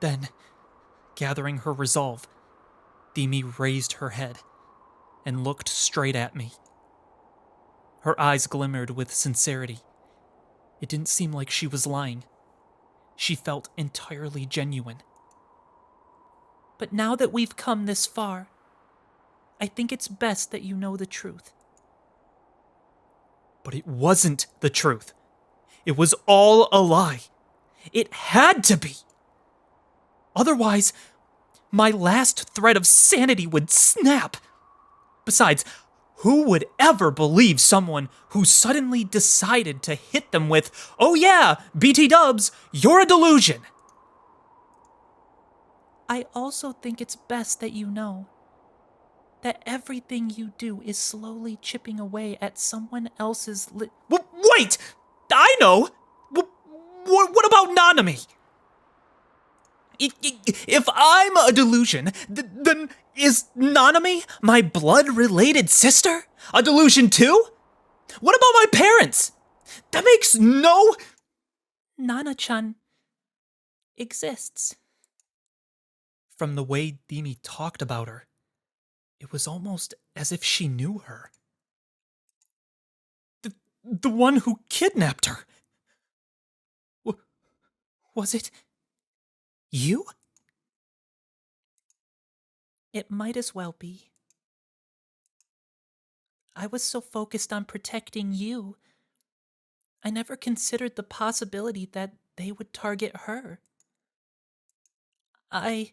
Then, gathering her resolve, Demi raised her head and looked straight at me. Her eyes glimmered with sincerity. It didn't seem like she was lying. She felt entirely genuine. But now that we've come this far, I think it's best that you know the truth. But it wasn't the truth. It was all a lie. It had to be. Otherwise, my last thread of sanity would snap. Besides, who would ever believe someone who suddenly decided to hit them with, "Oh yeah, BT dubs, you're a delusion"? I also think it's best that you know that everything you do is slowly chipping away at someone else's Wait! I know! What about Nanami? If I'm a delusion, then is Nanami, my blood-related sister, a delusion too? What about my parents? That makes no... Nana-chan exists. From the way Demi talked about her, it was almost as if she knew her. The one who kidnapped her. Was it you? It might as well be. I was so focused on protecting you, I never considered the possibility that they would target her. I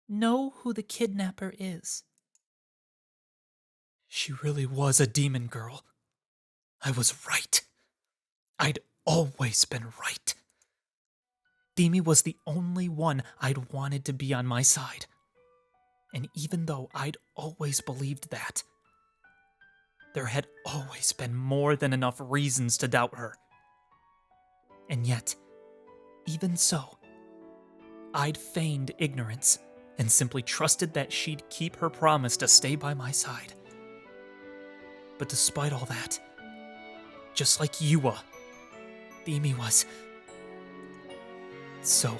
know who the kidnapper is. She really was a demon girl. I was right. I'd always been right. Demi was the only one I'd wanted to be on my side. And even though I'd always believed that, there had always been more than enough reasons to doubt her. And yet, even so, I'd feigned ignorance and simply trusted that she'd keep her promise to stay by my side. But despite all that, just like Yua, Themi was. So,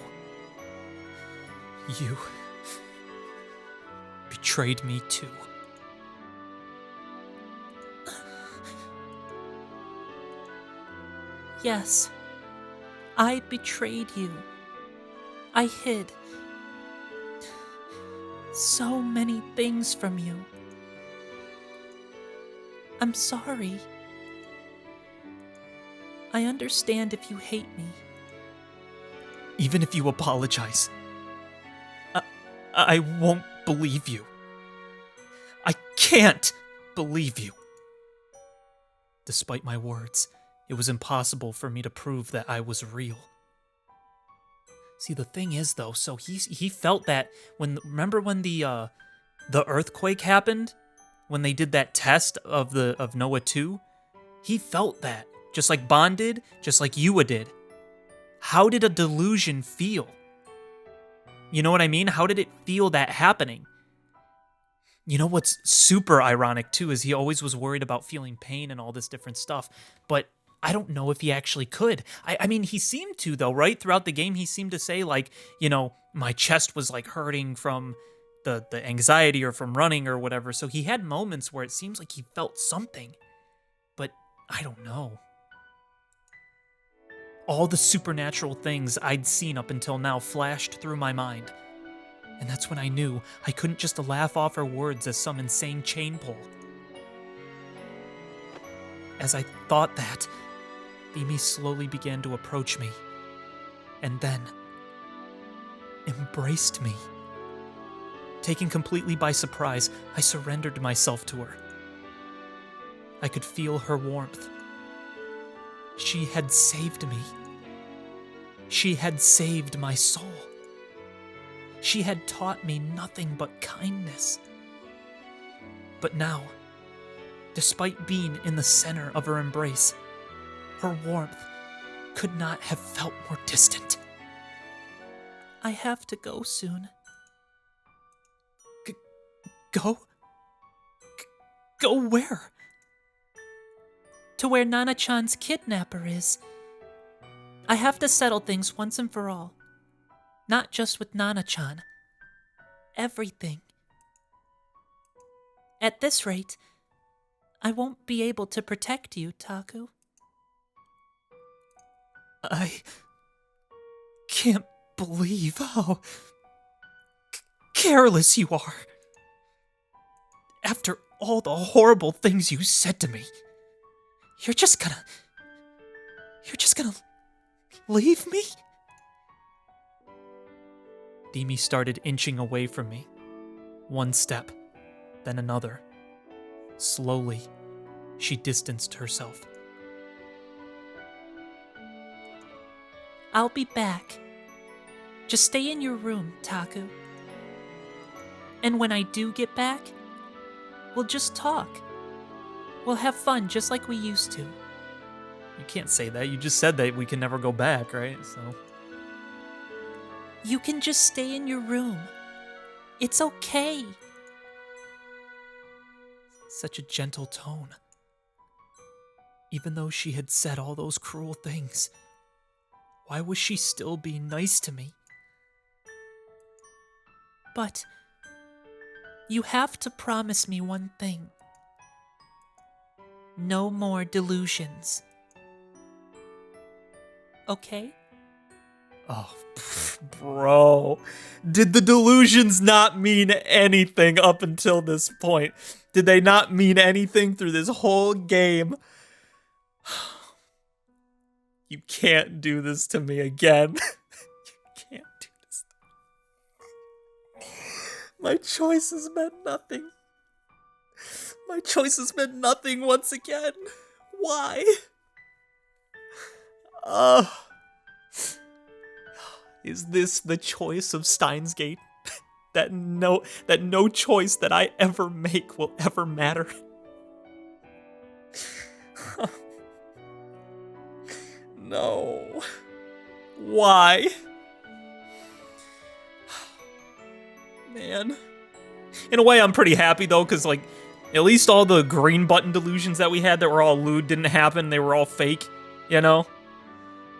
you betrayed me too. Yes, I betrayed you. I hid so many things from you. I'm sorry. I understand if you hate me. Even if you apologize, I won't believe you. I can't believe you. Despite my words, it was impossible for me to prove that I was real. See, the thing is, though, so he felt that remember when the earthquake happened, when they did that test of Noah 2, he felt that, just like Bond did, just like Yua did. How did a delusion feel? You know what I mean? How did it feel that happening? You know what's super ironic too is he always was worried about feeling pain and all this different stuff, but I don't know if he actually could. I mean, he seemed to, though, right? Throughout the game, he seemed to say, like, you know, my chest was, like, hurting from the anxiety or from running or whatever. So he had moments where it seems like he felt something. But I don't know. All the supernatural things I'd seen up until now flashed through my mind. And that's when I knew I couldn't just laugh off her words as some insane chain pull. As I thought that, Themi slowly began to approach me, and then embraced me. Taken completely by surprise, I surrendered myself to her. I could feel her warmth. She had saved me. She had saved my soul. She had taught me nothing but kindness. But now, despite being in the center of her embrace, her warmth could not have felt more distant. I have to go soon. Go? Go where? To where Nana-chan's kidnapper is. I have to settle things once and for all. Not just with Nana-chan. Everything. At this rate, I won't be able to protect you, Taku. I can't believe how careless you are. After all the horrible things you said to me, you're just gonna leave me? Themi started inching away from me. One step, then another. Slowly, she distanced herself. I'll be back. Just stay in your room, Taku. And when I do get back, we'll just talk. We'll have fun just like we used to. You can't say that. You just said that we can never go back, right? So You can just stay in your room. It's okay. such a gentle tone. Even though she had said all those cruel things, why was she still being nice to me? But you have to promise me one thing. No more delusions. Okay? Oh, bro. Did the delusions not mean anything up until this point? Did they not mean anything through this whole game? You can't do this to me again. You can't do this. My choices meant nothing. My choices meant nothing once again. Why? Is this the choice of Steins Gate? that no choice that I ever make will ever matter? No. Why? Man. In a way, I'm pretty happy, though, because, like, at least all the green button delusions that we had that were all lewd didn't happen. They were all fake, you know?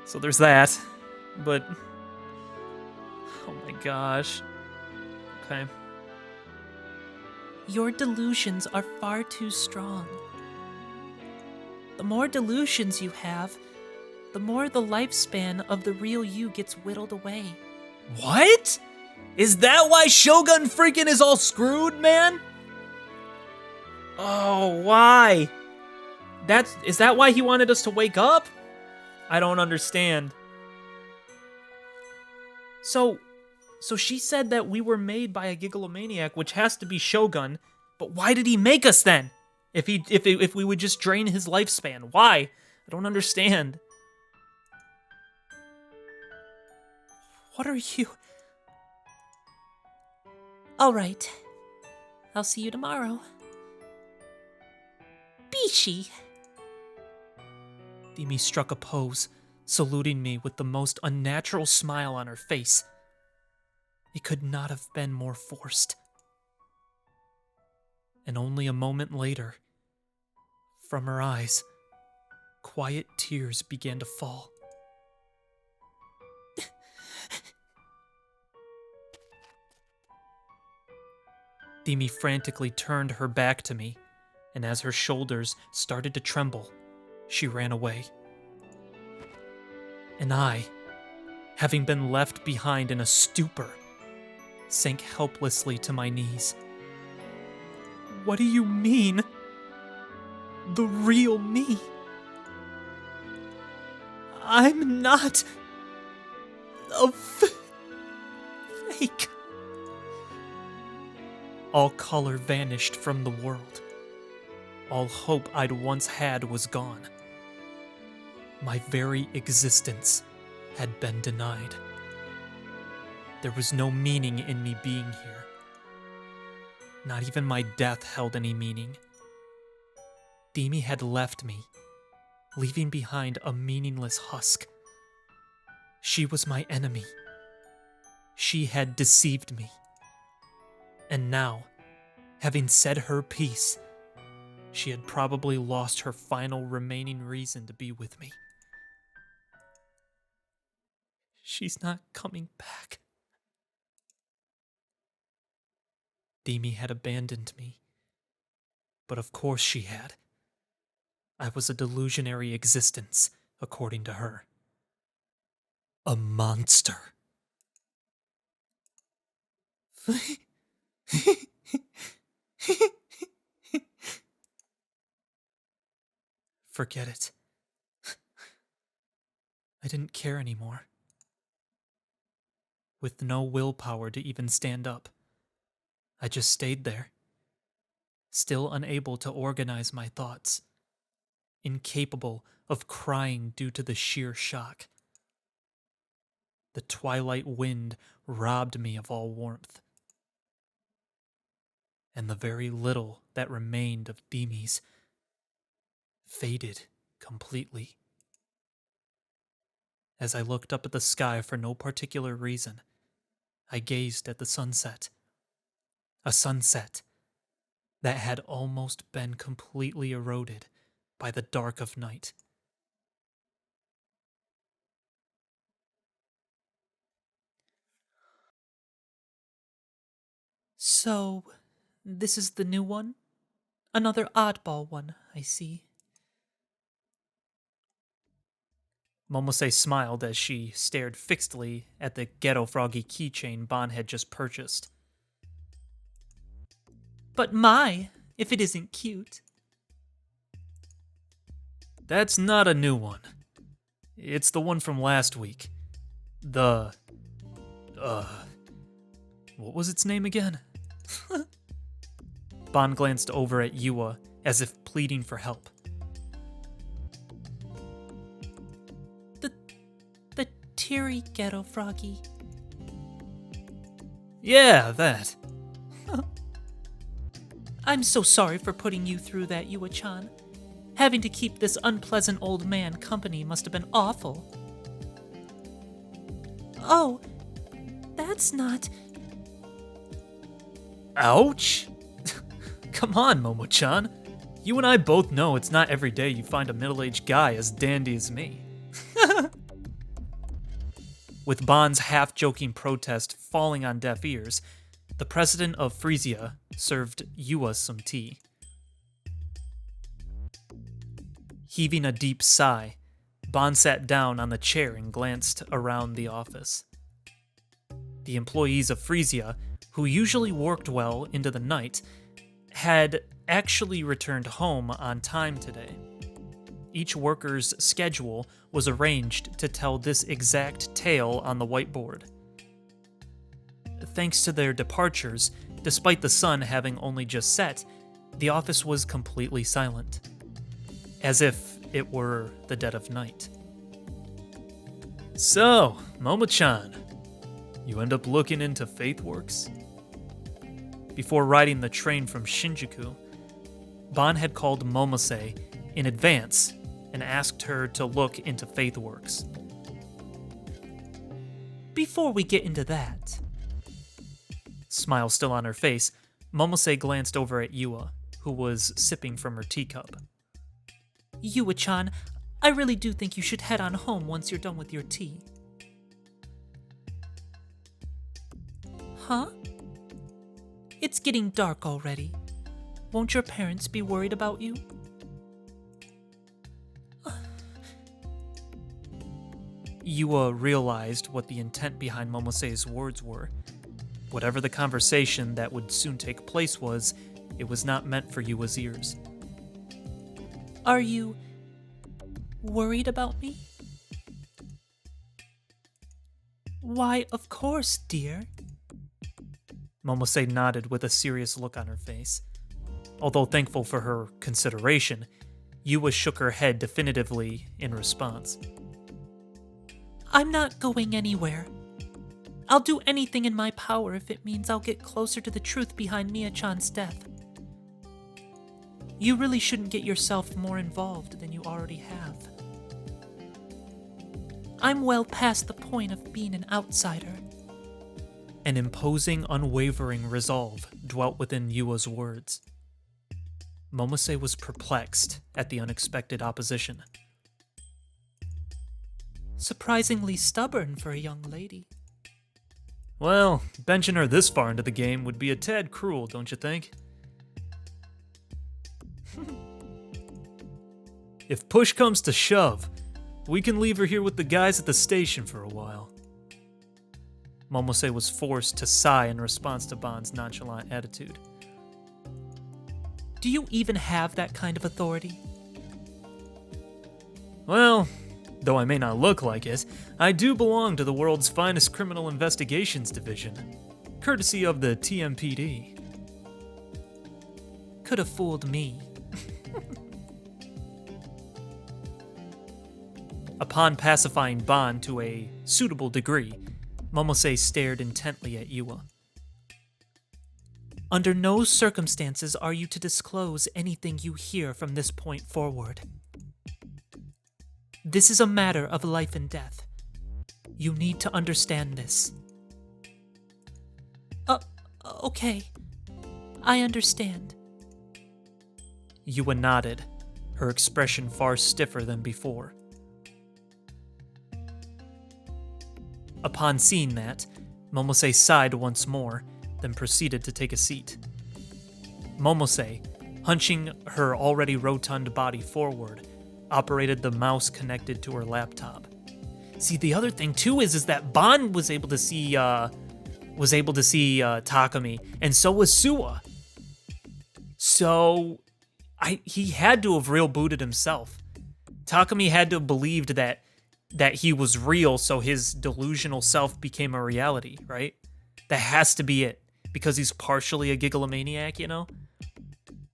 So there's that. But... oh my gosh. Okay. Your delusions are far too strong. The more delusions you have, the more the lifespan of the real you gets whittled away. What? Is that why Shogun freaking is all screwed, man? Oh, why? Is that why he wanted us to wake up? I don't understand. So she said that we were made by a gigalomaniac, which has to be Shogun, but why did he make us then? If we would just drain his lifespan, why? I don't understand. What are you? All right. I'll see you tomorrow. Bishi. Demi struck a pose, saluting me with the most unnatural smile on her face. It could not have been more forced. And only a moment later, from her eyes, quiet tears began to fall. Demi frantically turned her back to me, and as her shoulders started to tremble, she ran away. And I, having been left behind in a stupor, sank helplessly to my knees. What do you mean? The real me? I'm not a fake. All color vanished from the world. All hope I'd once had was gone. My very existence had been denied. There was no meaning in me being here. Not even my death held any meaning. Demi had left me, leaving behind a meaningless husk. She was my enemy. She had deceived me. And now, having said her piece, she had probably lost her final remaining reason to be with me. She's not coming back. Demi had abandoned me. But of course she had. I was a delusionary existence, according to her. A monster. Forget it. I didn't care anymore. With no willpower to even stand up, I just stayed there, still unable to organize my thoughts, incapable of crying due to the sheer shock. The twilight wind robbed me of all warmth, and the very little that remained of Demi's faded completely. As I looked up at the sky for no particular reason, I gazed at the sunset. A sunset that had almost been completely eroded by the dark of night. So, this is the new one? Another oddball one, I see. Momose smiled as she stared fixedly at the Ghetto Froggy keychain Bon had just purchased. But my, if it isn't cute. That's not a new one. It's the one from last week. What was its name again? Bon glanced over at Yua as if pleading for help. The teary Ghetto Froggy. Yeah, that. I'm so sorry for putting you through that, Yua-chan. Having to keep this unpleasant old man company must have been awful. Oh, that's not... Ouch! Come on, Momo-chan. You and I both know it's not every day you find a middle-aged guy as dandy as me. With Bond's half-joking protest falling on deaf ears, the president of Frisia served Yua some tea. Heaving a deep sigh, Bond sat down on the chair and glanced around the office. The employees of Frisia, who usually worked well into the night, had actually returned home on time today. Each worker's schedule was arranged to tell this exact tale on the whiteboard. Thanks to their departures, despite the sun having only just set, the office was completely silent, as if it were the dead of night. So, Momo-chan, you end up looking into FaithWorks? Before riding the train from Shinjuku, Bond had called Momose in advance and asked her to look into FaithWorks. Before we get into that... Smile still on her face, Momose glanced over at Yua, who was sipping from her teacup. Yua-chan, I really do think you should head on home once you're done with your tea. Huh? It's getting dark already. Won't your parents be worried about you? Yua realized what the intent behind Momose's words were. Whatever the conversation that would soon take place was, it was not meant for Yua's ears. Are you worried about me? Why, of course, dear. Momose nodded with a serious look on her face. Although thankful for her consideration, Yua shook her head definitively in response. I'm not going anywhere. I'll do anything in my power if it means I'll get closer to the truth behind Mia-chan's death. You really shouldn't get yourself more involved than you already have. I'm well past the point of being an outsider. An imposing, unwavering resolve dwelt within Yua's words. Momose was perplexed at the unexpected opposition. Surprisingly stubborn for a young lady. Well, benching her this far into the game would be a tad cruel, don't you think? If push comes to shove, we can leave her here with the guys at the station for a while. Momose was forced to sigh in response to Bond's nonchalant attitude. Do you even have that kind of authority? Well, though I may not look like it, I do belong to the world's finest criminal investigations division, courtesy of the TMPD. Could have fooled me. Upon pacifying Bond to a suitable degree, Momose stared intently at Yua. Under no circumstances are you to disclose anything you hear from this point forward. This is a matter of life and death. You need to understand this. Okay. I understand. Yua nodded, her expression far stiffer than before. Upon seeing that, Momose sighed once more, then proceeded to take a seat. Momose, hunching her already rotund body forward, operated the mouse connected to her laptop. See, the other thing too is that Bond was able to see Takumi, and so was Suwa. So, he had to have real booted himself. Takumi had to have believed that he was real, so his delusional self became a reality, right? That has to be it, because he's partially a gigalomaniac, you know?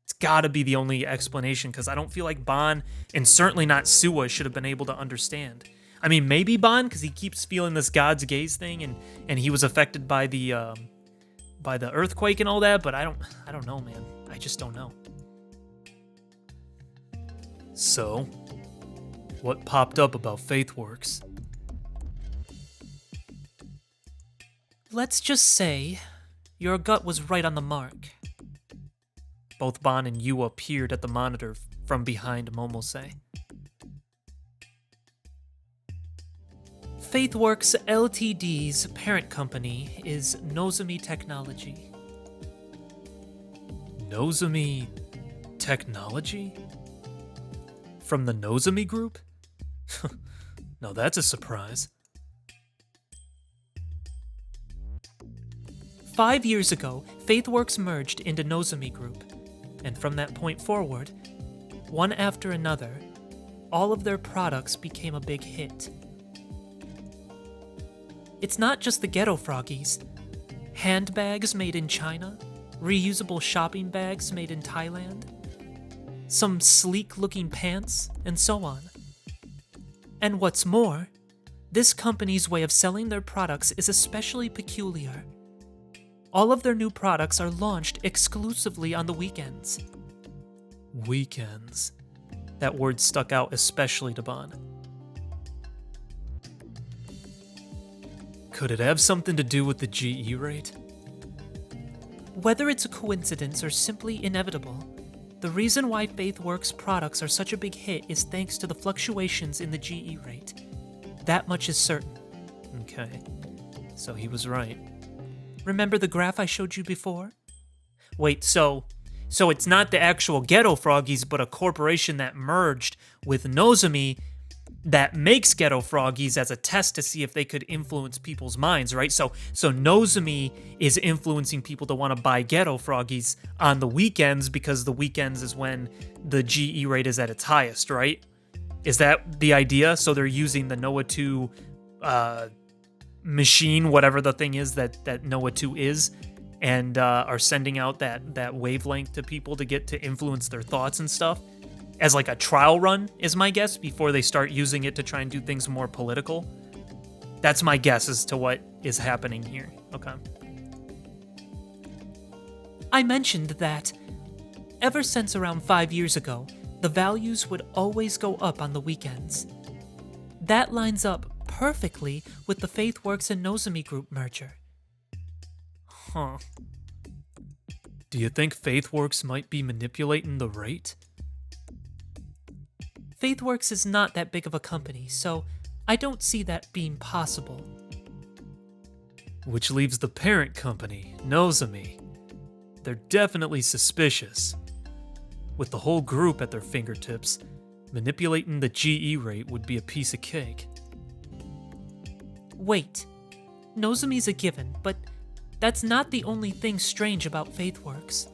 It's gotta be the only explanation, because I don't feel like Bond, and certainly not Suwa, should have been able to understand. I mean, maybe Bond, because he keeps feeling this God's gaze thing, and he was affected by the earthquake and all that, but I don't know, man. I just don't know. So, what popped up about FaithWorks? Let's just say your gut was right on the mark. Both Ban and Yu appeared at the monitor from behind Momose. FaithWorks Ltd's parent company is Nozomi Technology. Nozomi Technology? From the Nozomi group? Now that's a surprise. 5 years ago, FaithWorks merged into Nozomi Group, and from that point forward, one after another, all of their products became a big hit. It's not just the ghetto froggies. Handbags made in China, reusable shopping bags made in Thailand, some sleek-looking pants, and so on. And what's more, this company's way of selling their products is especially peculiar. All of their new products are launched exclusively on the weekends. Weekends. That word stuck out especially to Ban. Could it have something to do with the GE rate? Whether it's a coincidence or simply inevitable, the reason why FaithWorks products are such a big hit is thanks to the fluctuations in the GE rate. That much is certain. Okay, so he was right. Remember the graph I showed you before? Wait, so it's not the actual Ghetto Froggies, but a corporation that merged with Nozomi that makes Ghetto Froggies as a test to see if they could influence people's minds, right? So Nozomi is influencing people to want to buy Ghetto Froggies on the weekends because the weekends is when the GE rate is at its highest, right? Is that the idea? So they're using the Noah 2 machine, whatever the thing is that Noah 2 is, and are sending out that wavelength to people to get to influence their thoughts and stuff as like a trial run, is my guess, before they start using it to try and do things more political. That's my guess as to what is happening here. Okay. I mentioned that ever since around 5 years ago, the values would always go up on the weekends. That lines up perfectly with the FaithWorks and Nozomi Group merger. Huh. Do you think FaithWorks might be manipulating the rate? FaithWorks is not that big of a company, so I don't see that being possible. Which leaves the parent company, Nozomi. They're definitely suspicious. With the whole group at their fingertips, manipulating the GE rate would be a piece of cake. Wait, Nozomi's a given, but that's not the only thing strange about FaithWorks.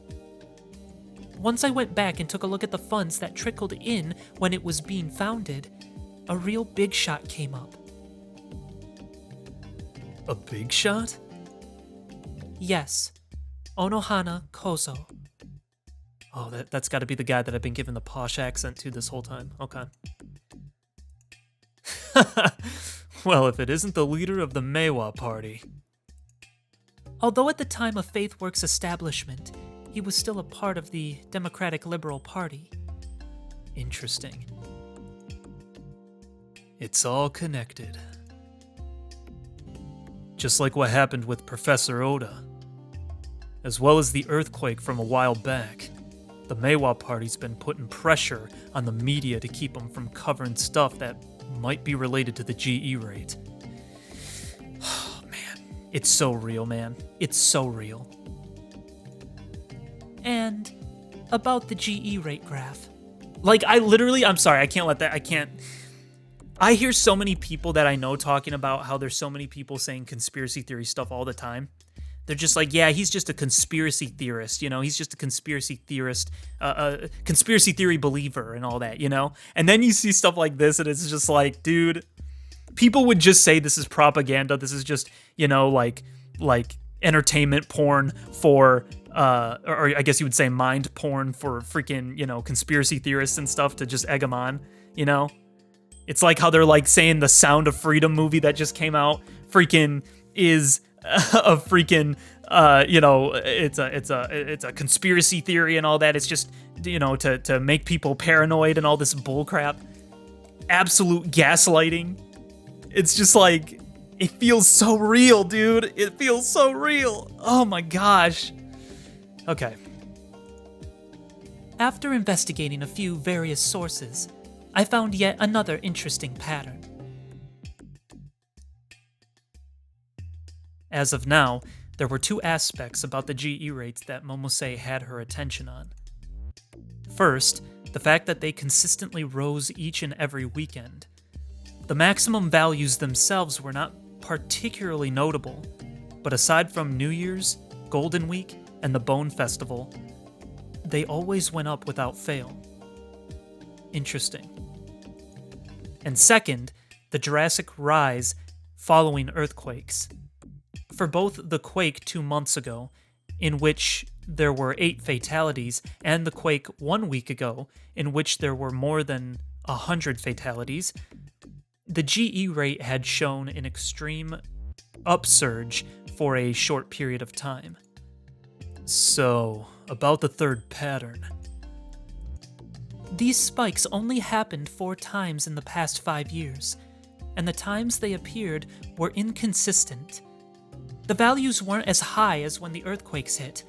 Once I went back and took a look at the funds that trickled in when it was being founded, a real big shot came up. A big shot? Yes, Onohana Kozo. Oh, that's got to be the guy that I've been giving the posh accent to this whole time. Okay. Well, if it isn't the leader of the Meiwa party. Although at the time of FaithWorks' establishment, he was still a part of the Democratic Liberal Party. Interesting. It's all connected. Just like what happened with Professor Oda. As well as the earthquake from a while back, the Meiwa party's been putting pressure on the media to keep them from covering stuff that might be related to the GE rate. Oh, man. It's so real, man. It's so real. And about the GE rate graph. Like, I'm sorry, I can't. I hear so many people that I know talking about how there's so many people saying conspiracy theory stuff all the time. They're just like, yeah, he's just a conspiracy theorist, he's just a conspiracy theorist, a conspiracy theory believer and all that, And then you see stuff like this and it's just like, dude, people would just say this is propaganda. This is just, like entertainment porn for, or I guess you would say mind porn for freaking, conspiracy theorists and stuff to just egg them on, It's like how they're like saying the Sound of Freedom movie that just came out freaking is a freaking, it's a conspiracy theory and all that. It's just, to make people paranoid and all this bullcrap. Absolute gaslighting. It's just like, It feels so real, dude. It feels so real. Oh my gosh. Okay. After investigating a few various sources, I found yet another interesting pattern. As of now, there were two aspects about the GE rates that Momose had her attention on. First, the fact that they consistently rose each and every weekend. The maximum values themselves were not particularly notable, but aside from New Year's, Golden Week, and the Bone Festival, they always went up without fail. Interesting. And second, the Jurassic rise following earthquakes. For both the quake 2 months ago, in which there were 8 fatalities, and the quake 1 week ago, in which there were more than 100 fatalities, the GE rate had shown an extreme upsurge for a short period of time. So, about the third pattern. These spikes only happened 4 times in the past 5 years, and the times they appeared were inconsistent. The values weren't as high as when the earthquakes hit,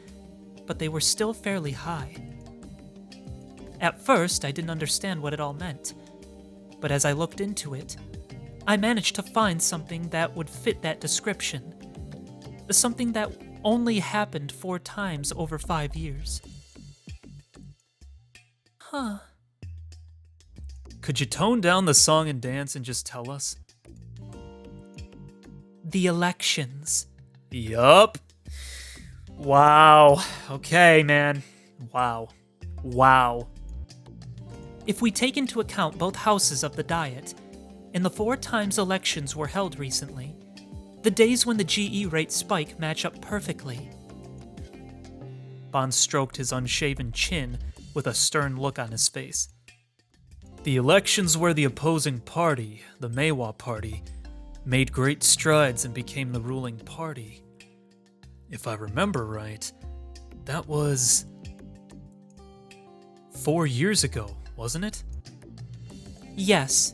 but they were still fairly high. At first, I didn't understand what it all meant, but as I looked into it, I managed to find something that would fit that description. Something that only happened 4 times over 5 years. Huh. Could you tone down the song and dance and just tell us? The elections. Yup. Wow. Okay, man. Wow. If we take into account both houses of the Diet, in the 4 times elections were held recently, the days when the GE rate spike match up perfectly. Bond stroked his unshaven chin with a stern look on his face. The elections where the opposing party, the Maewa Party, made great strides and became the ruling party. If I remember right, that was 4 years ago, wasn't it? Yes,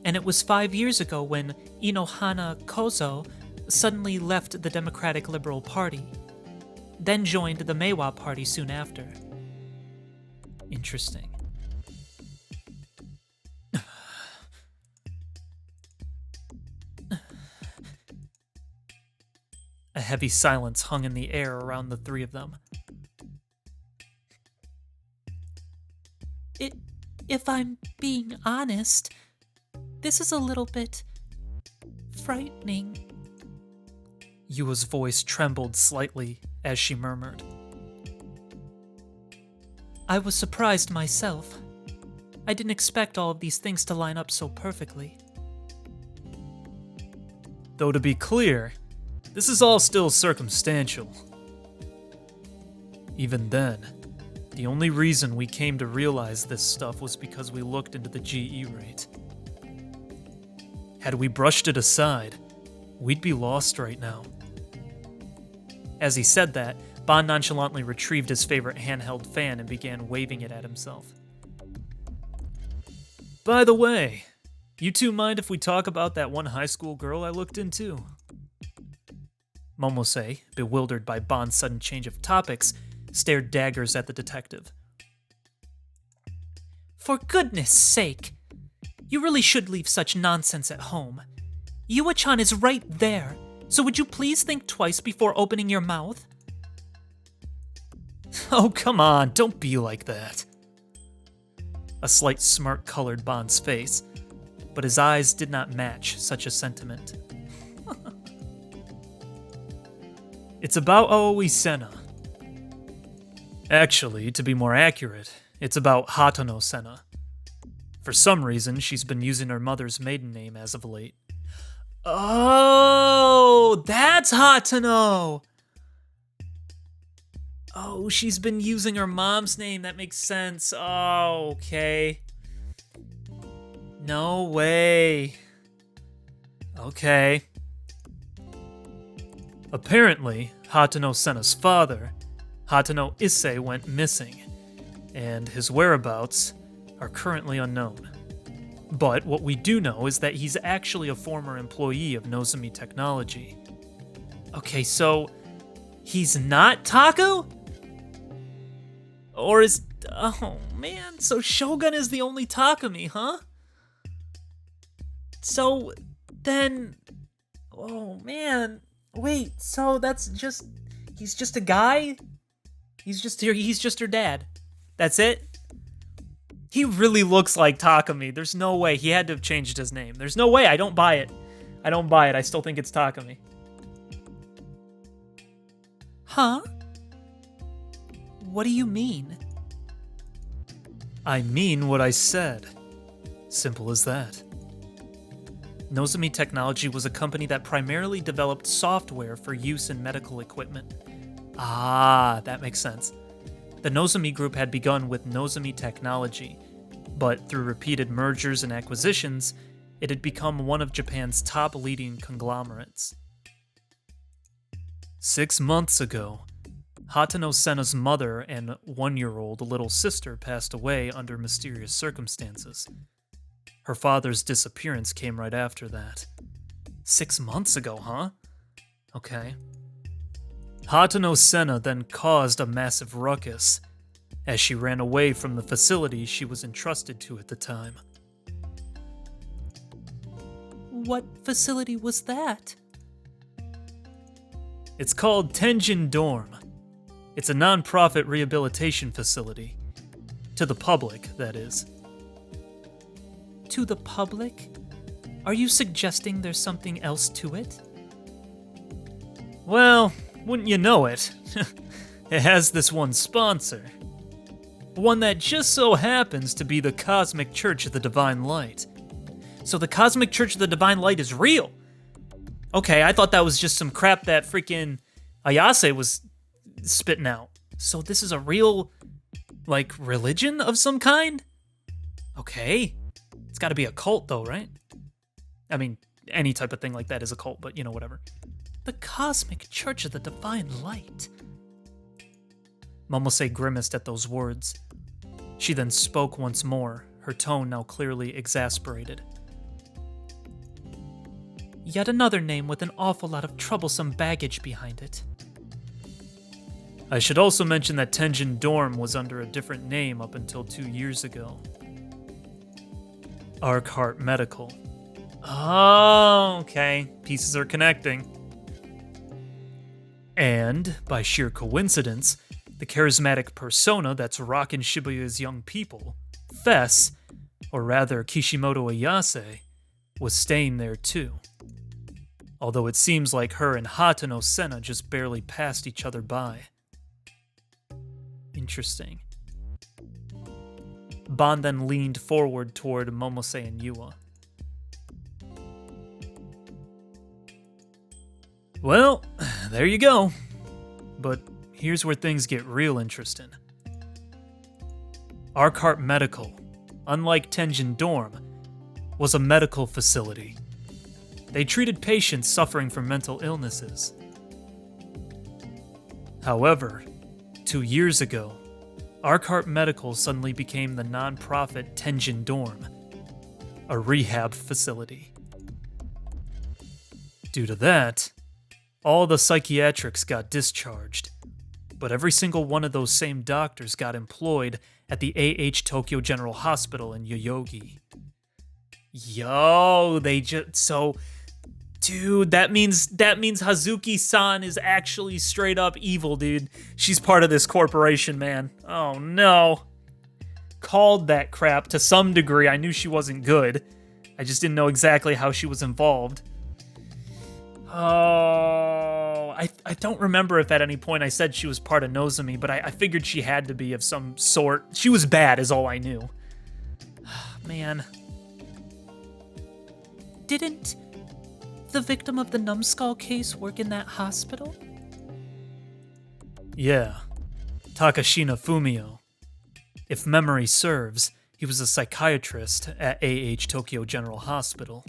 and it was 5 years ago when Inohana Kozo suddenly left the Democratic Liberal Party, then joined the Maewa Party soon after. Interesting. A heavy silence hung in the air around the three of them. If I'm being honest, this is a little bit frightening. Yua's voice trembled slightly as she murmured. I was surprised myself. I didn't expect all of these things to line up so perfectly. Though to be clear, this is all still circumstantial. Even then, the only reason we came to realize this stuff was because we looked into the GE rate. Had we brushed it aside, we'd be lost right now. As he said that, Bond nonchalantly retrieved his favorite handheld fan and began waving it at himself. By the way, you two mind if we talk about that one high school girl I looked into? Momose, bewildered by Bond's sudden change of topics, stared daggers at the detective. For goodness sake! You really should leave such nonsense at home. Yua-chan is right there, so would you please think twice before opening your mouth? Oh, come on, don't be like that. A slight smirk colored Bond's face, but his eyes did not match such a sentiment. It's about Aoi Sena. Actually, to be more accurate, it's about Hatano Sena. For some reason, she's been using her mother's maiden name as of late. Oh, that's Hatano! Oh, she's been using her mom's name. That makes sense. Oh, okay. No way. Okay. Apparently, Hatano Sena's father, Hatano Issei, went missing, and his whereabouts are currently unknown. But what we do know is that he's actually a former employee of Nozomi Technology. Okay, so he's not Taco? Or is... Oh, man, so Shogun is the only Takumi, huh? So, then... Oh, man. Wait, so that's just... He's just a guy? He's just her dad. That's it? He really looks like Takumi. There's no way. He had to have changed his name. There's no way. I don't buy it. I still think it's Takumi. Huh? What do you mean? I mean what I said. Simple as that. Nozomi Technology was a company that primarily developed software for use in medical equipment. Ah, that makes sense. The Nozomi Group had begun with Nozomi Technology, but through repeated mergers and acquisitions, it had become one of Japan's top leading conglomerates. 6 months ago, Hatano Senna's mother and 1-year-old little sister passed away under mysterious circumstances. Her father's disappearance came right after that. 6 months ago, huh? Okay. Hatano Senna then caused a massive ruckus as she ran away from the facility she was entrusted to at the time. What facility was that? It's called Tenjin Dorm. It's a non-profit rehabilitation facility. To the public, that is. To the public? Are you suggesting there's something else to it? Well, wouldn't you know it? It has this one sponsor. One that just so happens to be the Cosmic Church of the Divine Light. So the Cosmic Church of the Divine Light is real? Okay, I thought that was just some crap that freaking Ayase was spitting out. So this is a real, like, religion of some kind? Okay. It's gotta be a cult though, right? I mean, any type of thing like that is a cult, but you know, whatever. The Cosmic Church of the Divine Light. Momose grimaced at those words. She then spoke once more, her tone now clearly exasperated. Yet another name with an awful lot of troublesome baggage behind it. I should also mention that Tenjin Dorm was under a different name up until 2 years ago. Arkhart Medical. Oh, okay. Pieces are connecting. And, by sheer coincidence, the charismatic persona that's rockin' Shibuya's young people, Fess, or rather Kishimoto Ayase, was staying there too. Although it seems like her and Hatano Senna just barely passed each other by. Interesting. Ban then leaned forward toward Momose and Yua. Well, there you go. But here's where things get real interesting. Arkhart Medical, unlike Tenjin Dorm, was a medical facility. They treated patients suffering from mental illnesses. However, 2 years ago, Arkhart Medical suddenly became the non-profit Tenjin Dorm, a rehab facility. Due to that, all the psychiatrics got discharged, but every single one of those same doctors got employed at the Tokyo General Hospital in Yoyogi. Yo, dude, that means Hazuki-san is actually straight up evil, dude. She's part of this corporation, man. Oh no. Called that crap to some degree. I knew she wasn't good. I just didn't know exactly how she was involved. Oh, I don't remember if at any point I said she was part of Nozomi, but I figured she had to be of some sort. She was bad is all I knew. Man. Didn't the victim of the numbskull case work in that hospital? Yeah. Takashina Fumio. If memory serves, he was a psychiatrist at Tokyo General Hospital.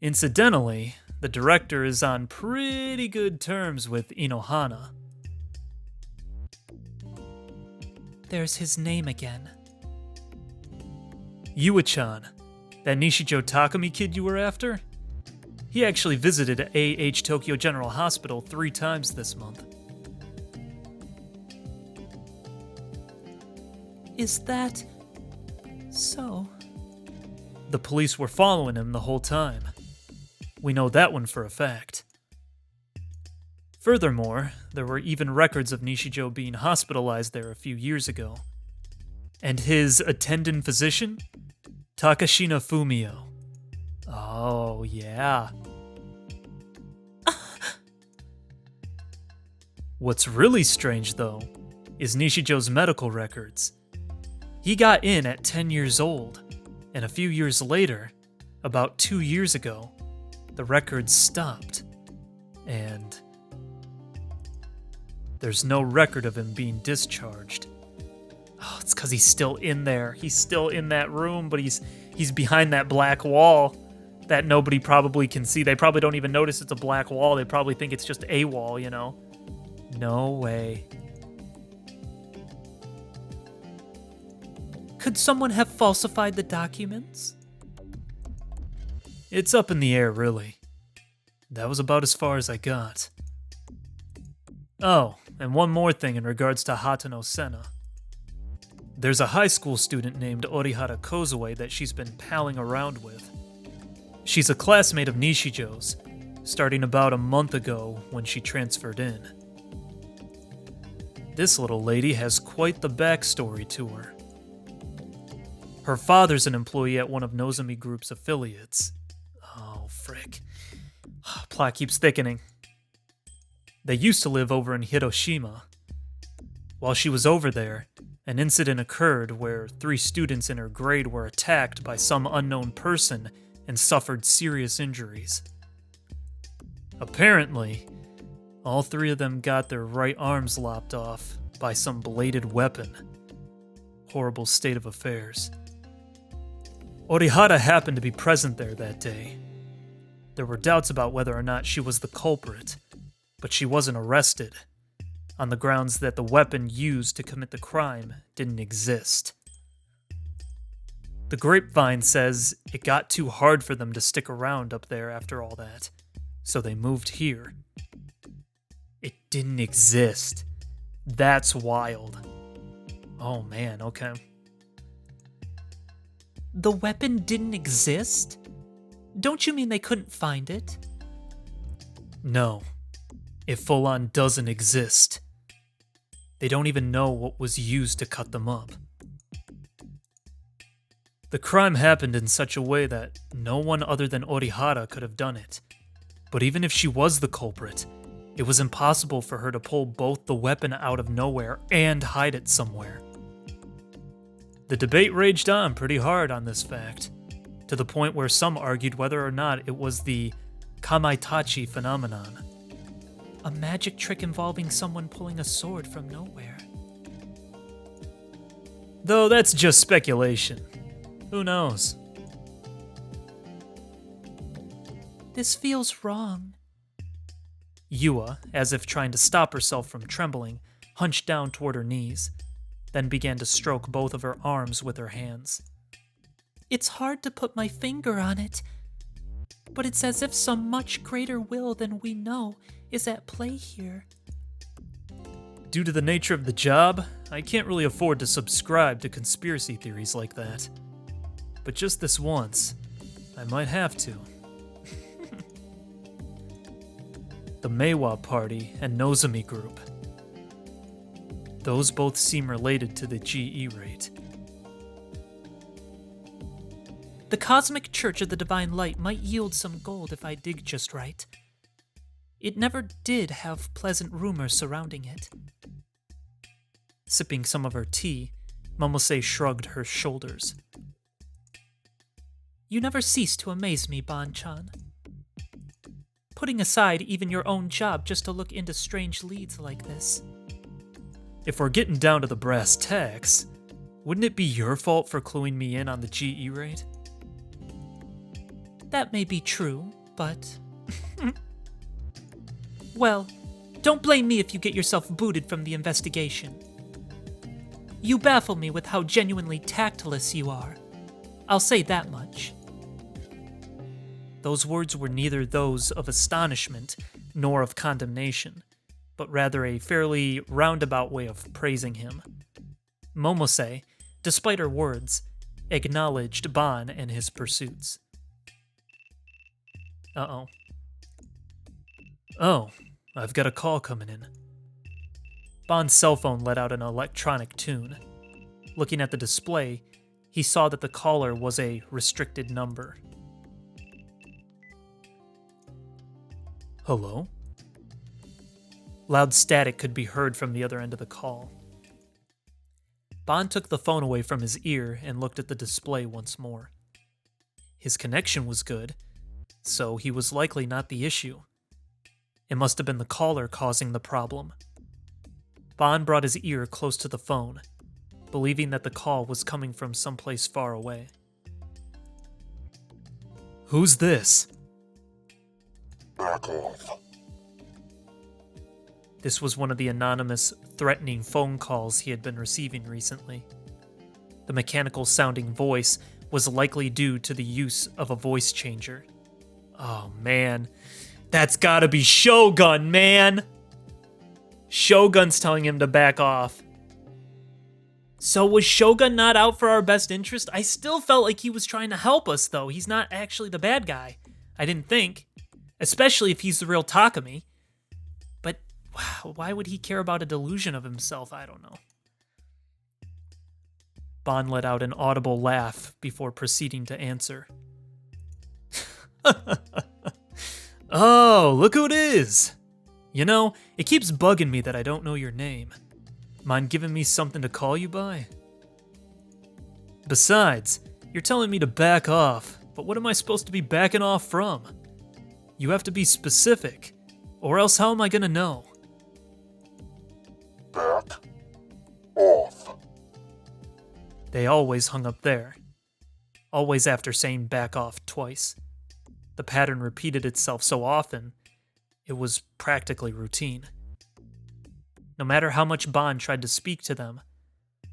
Incidentally, the director is on pretty good terms with Inohana. There's his name again. Yua-chan, that Nishijo Takumi kid you were after? He actually visited AH Tokyo General Hospital 3 times this month. Is that so? The police were following him the whole time. We know that one for a fact. Furthermore, there were even records of Nishijo being hospitalized there a few years ago. And his attendant physician? Takashina Fumio. Oh, yeah. What's really strange, though, is Nishijo's medical records. He got in at 10 years old, and a few years later, about 2 years ago, the records stopped. And there's no record of him being discharged. Oh, it's because he's still in there. He's still in that room, but he's behind that black wall that nobody probably can see. They probably don't even notice it's a black wall. They probably think it's just a wall, you know? No way. Could someone have falsified the documents? It's up in the air, really. That was about as far as I got. Oh, and one more thing in regards to Hatano Senna. There's a high school student named Orihara Kozue that she's been palling around with. She's a classmate of Nishijo's, starting about a month ago when she transferred in. This little lady has quite the backstory to her. Her father's an employee at one of Nozomi Group's affiliates. Oh, frick. Plot keeps thickening. They used to live over in Hiroshima. While she was over there, an incident occurred where 3 students in her grade were attacked by some unknown person and suffered serious injuries. Apparently, all 3 of them got their right arms lopped off by some bladed weapon. Horrible state of affairs. Orihara happened to be present there that day. There were doubts about whether or not she was the culprit, but she wasn't arrested, on the grounds that the weapon used to commit the crime didn't exist. The grapevine says it got too hard for them to stick around up there after all that, so they moved here. It didn't exist. That's wild. Oh man, okay. The weapon didn't exist? Don't you mean they couldn't find it? No. It full-on doesn't exist. They don't even know what was used to cut them up. The crime happened in such a way that no one other than Orihara could have done it. But even if she was the culprit, it was impossible for her to pull both the weapon out of nowhere and hide it somewhere. The debate raged on pretty hard on this fact, to the point where some argued whether or not it was the Kamaitachi phenomenon. A magic trick involving someone pulling a sword from nowhere. Though that's just speculation. Who knows? This feels wrong. Yua, as if trying to stop herself from trembling, hunched down toward her knees, then began to stroke both of her arms with her hands. It's hard to put my finger on it, but it's as if some much greater will than we know is at play here. Due to the nature of the job, I can't really afford to subscribe to conspiracy theories like that. But just this once, I might have to. The Meiwa Party and Nozomi Group. Those both seem related to the GE rate. The Cosmic Church of the Divine Light might yield some gold if I dig just right. It never did have pleasant rumors surrounding it. Sipping some of her tea, Momose shrugged her shoulders. You never cease to amaze me, Bon-chan. Putting aside even your own job just to look into strange leads like this. If we're getting down to the brass tacks, wouldn't it be your fault for cluing me in on the GE rate? That may be true, but... Well, don't blame me if you get yourself booted from the investigation. You baffle me with how genuinely tactless you are. I'll say that much. Those words were neither those of astonishment nor of condemnation, but rather a fairly roundabout way of praising him. Momose, despite her words, acknowledged Ban and his pursuits. Uh-oh. Oh, I've got a call coming in. Ban's cell phone let out an electronic tune. Looking at the display, he saw that the caller was a restricted number. Hello? Loud static could be heard from the other end of the call. Ban took the phone away from his ear and looked at the display once more. His connection was good, so he was likely not the issue. It must have been the caller causing the problem. Ban brought his ear close to the phone, believing that the call was coming from someplace far away. Who's this? Back off. This was one of the anonymous, threatening phone calls he had been receiving recently. The mechanical-sounding voice was likely due to the use of a voice changer. Oh man, that's gotta be Shogun, man! Shogun's telling him to back off. So was Shogun not out for our best interest? I still felt like he was trying to help us, though. He's not actually the bad guy. I didn't think. Especially if he's the real Takumi. But wow, why would he care about a delusion of himself? I don't know. Ban let out an audible laugh before proceeding to answer. Oh, look who it is! You know, it keeps bugging me that I don't know your name. Mind giving me something to call you by? Besides, you're telling me to back off, but what am I supposed to be backing off from? You have to be specific, or else how am I gonna know? Back off. They always hung up there. Always after saying back off twice. The pattern repeated itself so often, it was practically routine. No matter how much Ban tried to speak to them,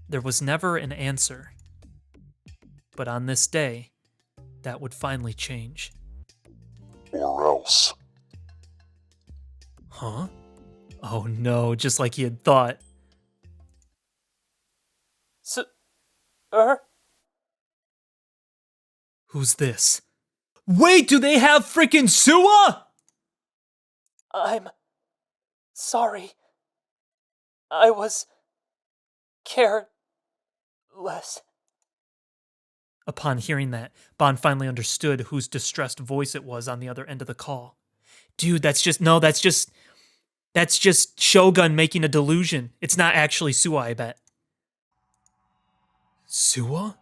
there was never an answer. But on this day, that would finally change. Or else. Huh? Oh no, just like he had thought. Who's this? Wait, do they have frickin' Suwa? I'm sorry. I was careless. Upon hearing that, Ban finally understood whose distressed voice it was on the other end of the call. Dude, that's just Shogun making a delusion. It's not actually Suwa, I bet. Suwa?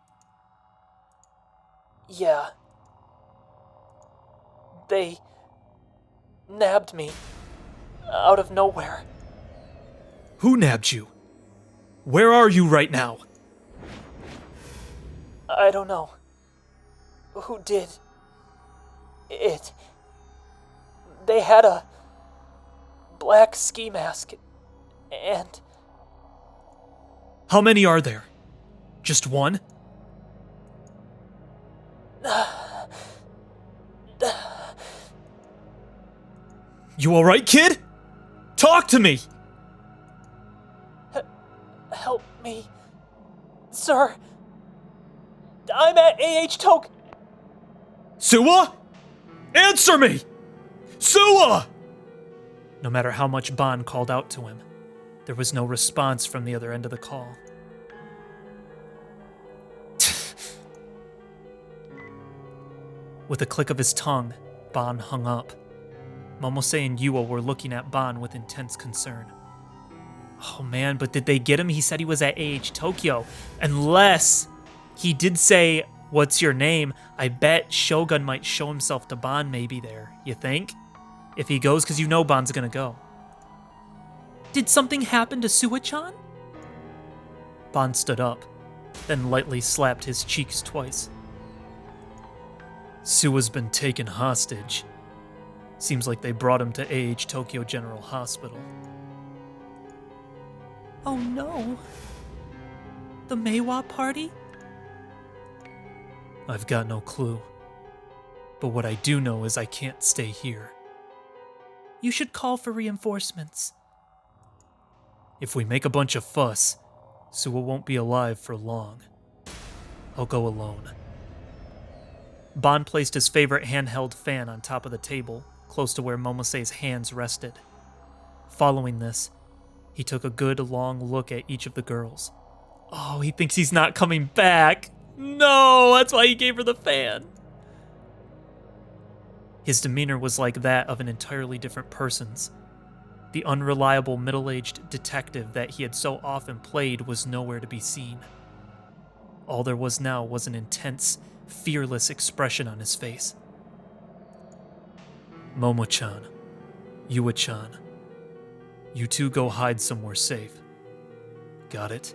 Yeah. They nabbed me out of nowhere. Who nabbed you? Where are you right now? I don't know who did it. They had a black ski mask and How many are there? Just one? You alright, kid? Talk to me! help me, sir. I'm at A.H. Tok. Suwa? Answer me! Suwa! No matter how much Ban called out to him, there was no response from the other end of the call. With a click of his tongue, Ban hung up. Momose and Yua were looking at Ban with intense concern. Oh man, but did they get him? He said he was at AH Tokyo. Unless he did say, "What's your name?" I bet Shogun might show himself to Ban maybe there. You think? If he goes, because you know Ban's gonna go. Did something happen to Suwa-chan? Ban stood up, then lightly slapped his cheeks twice. Suwa's been taken hostage. Seems like they brought him to AH Tokyo General Hospital. Oh no. The Meiwa party? I've got no clue. But what I do know is I can't stay here. You should call for reinforcements. If we make a bunch of fuss, Sua won't be alive for long. I'll go alone. Bond placed his favorite handheld fan on top of the table, close to where Momose's hands rested. Following this, he took a good long look at each of the girls. Oh, he thinks he's not coming back. No, that's why he gave her the fan. His demeanor was like that of an entirely different person's. The unreliable middle-aged detective that he had so often played was nowhere to be seen. All there was now was an intense, fearless expression on his face. Momo-chan, Yua-chan, you two go hide somewhere safe. Got it?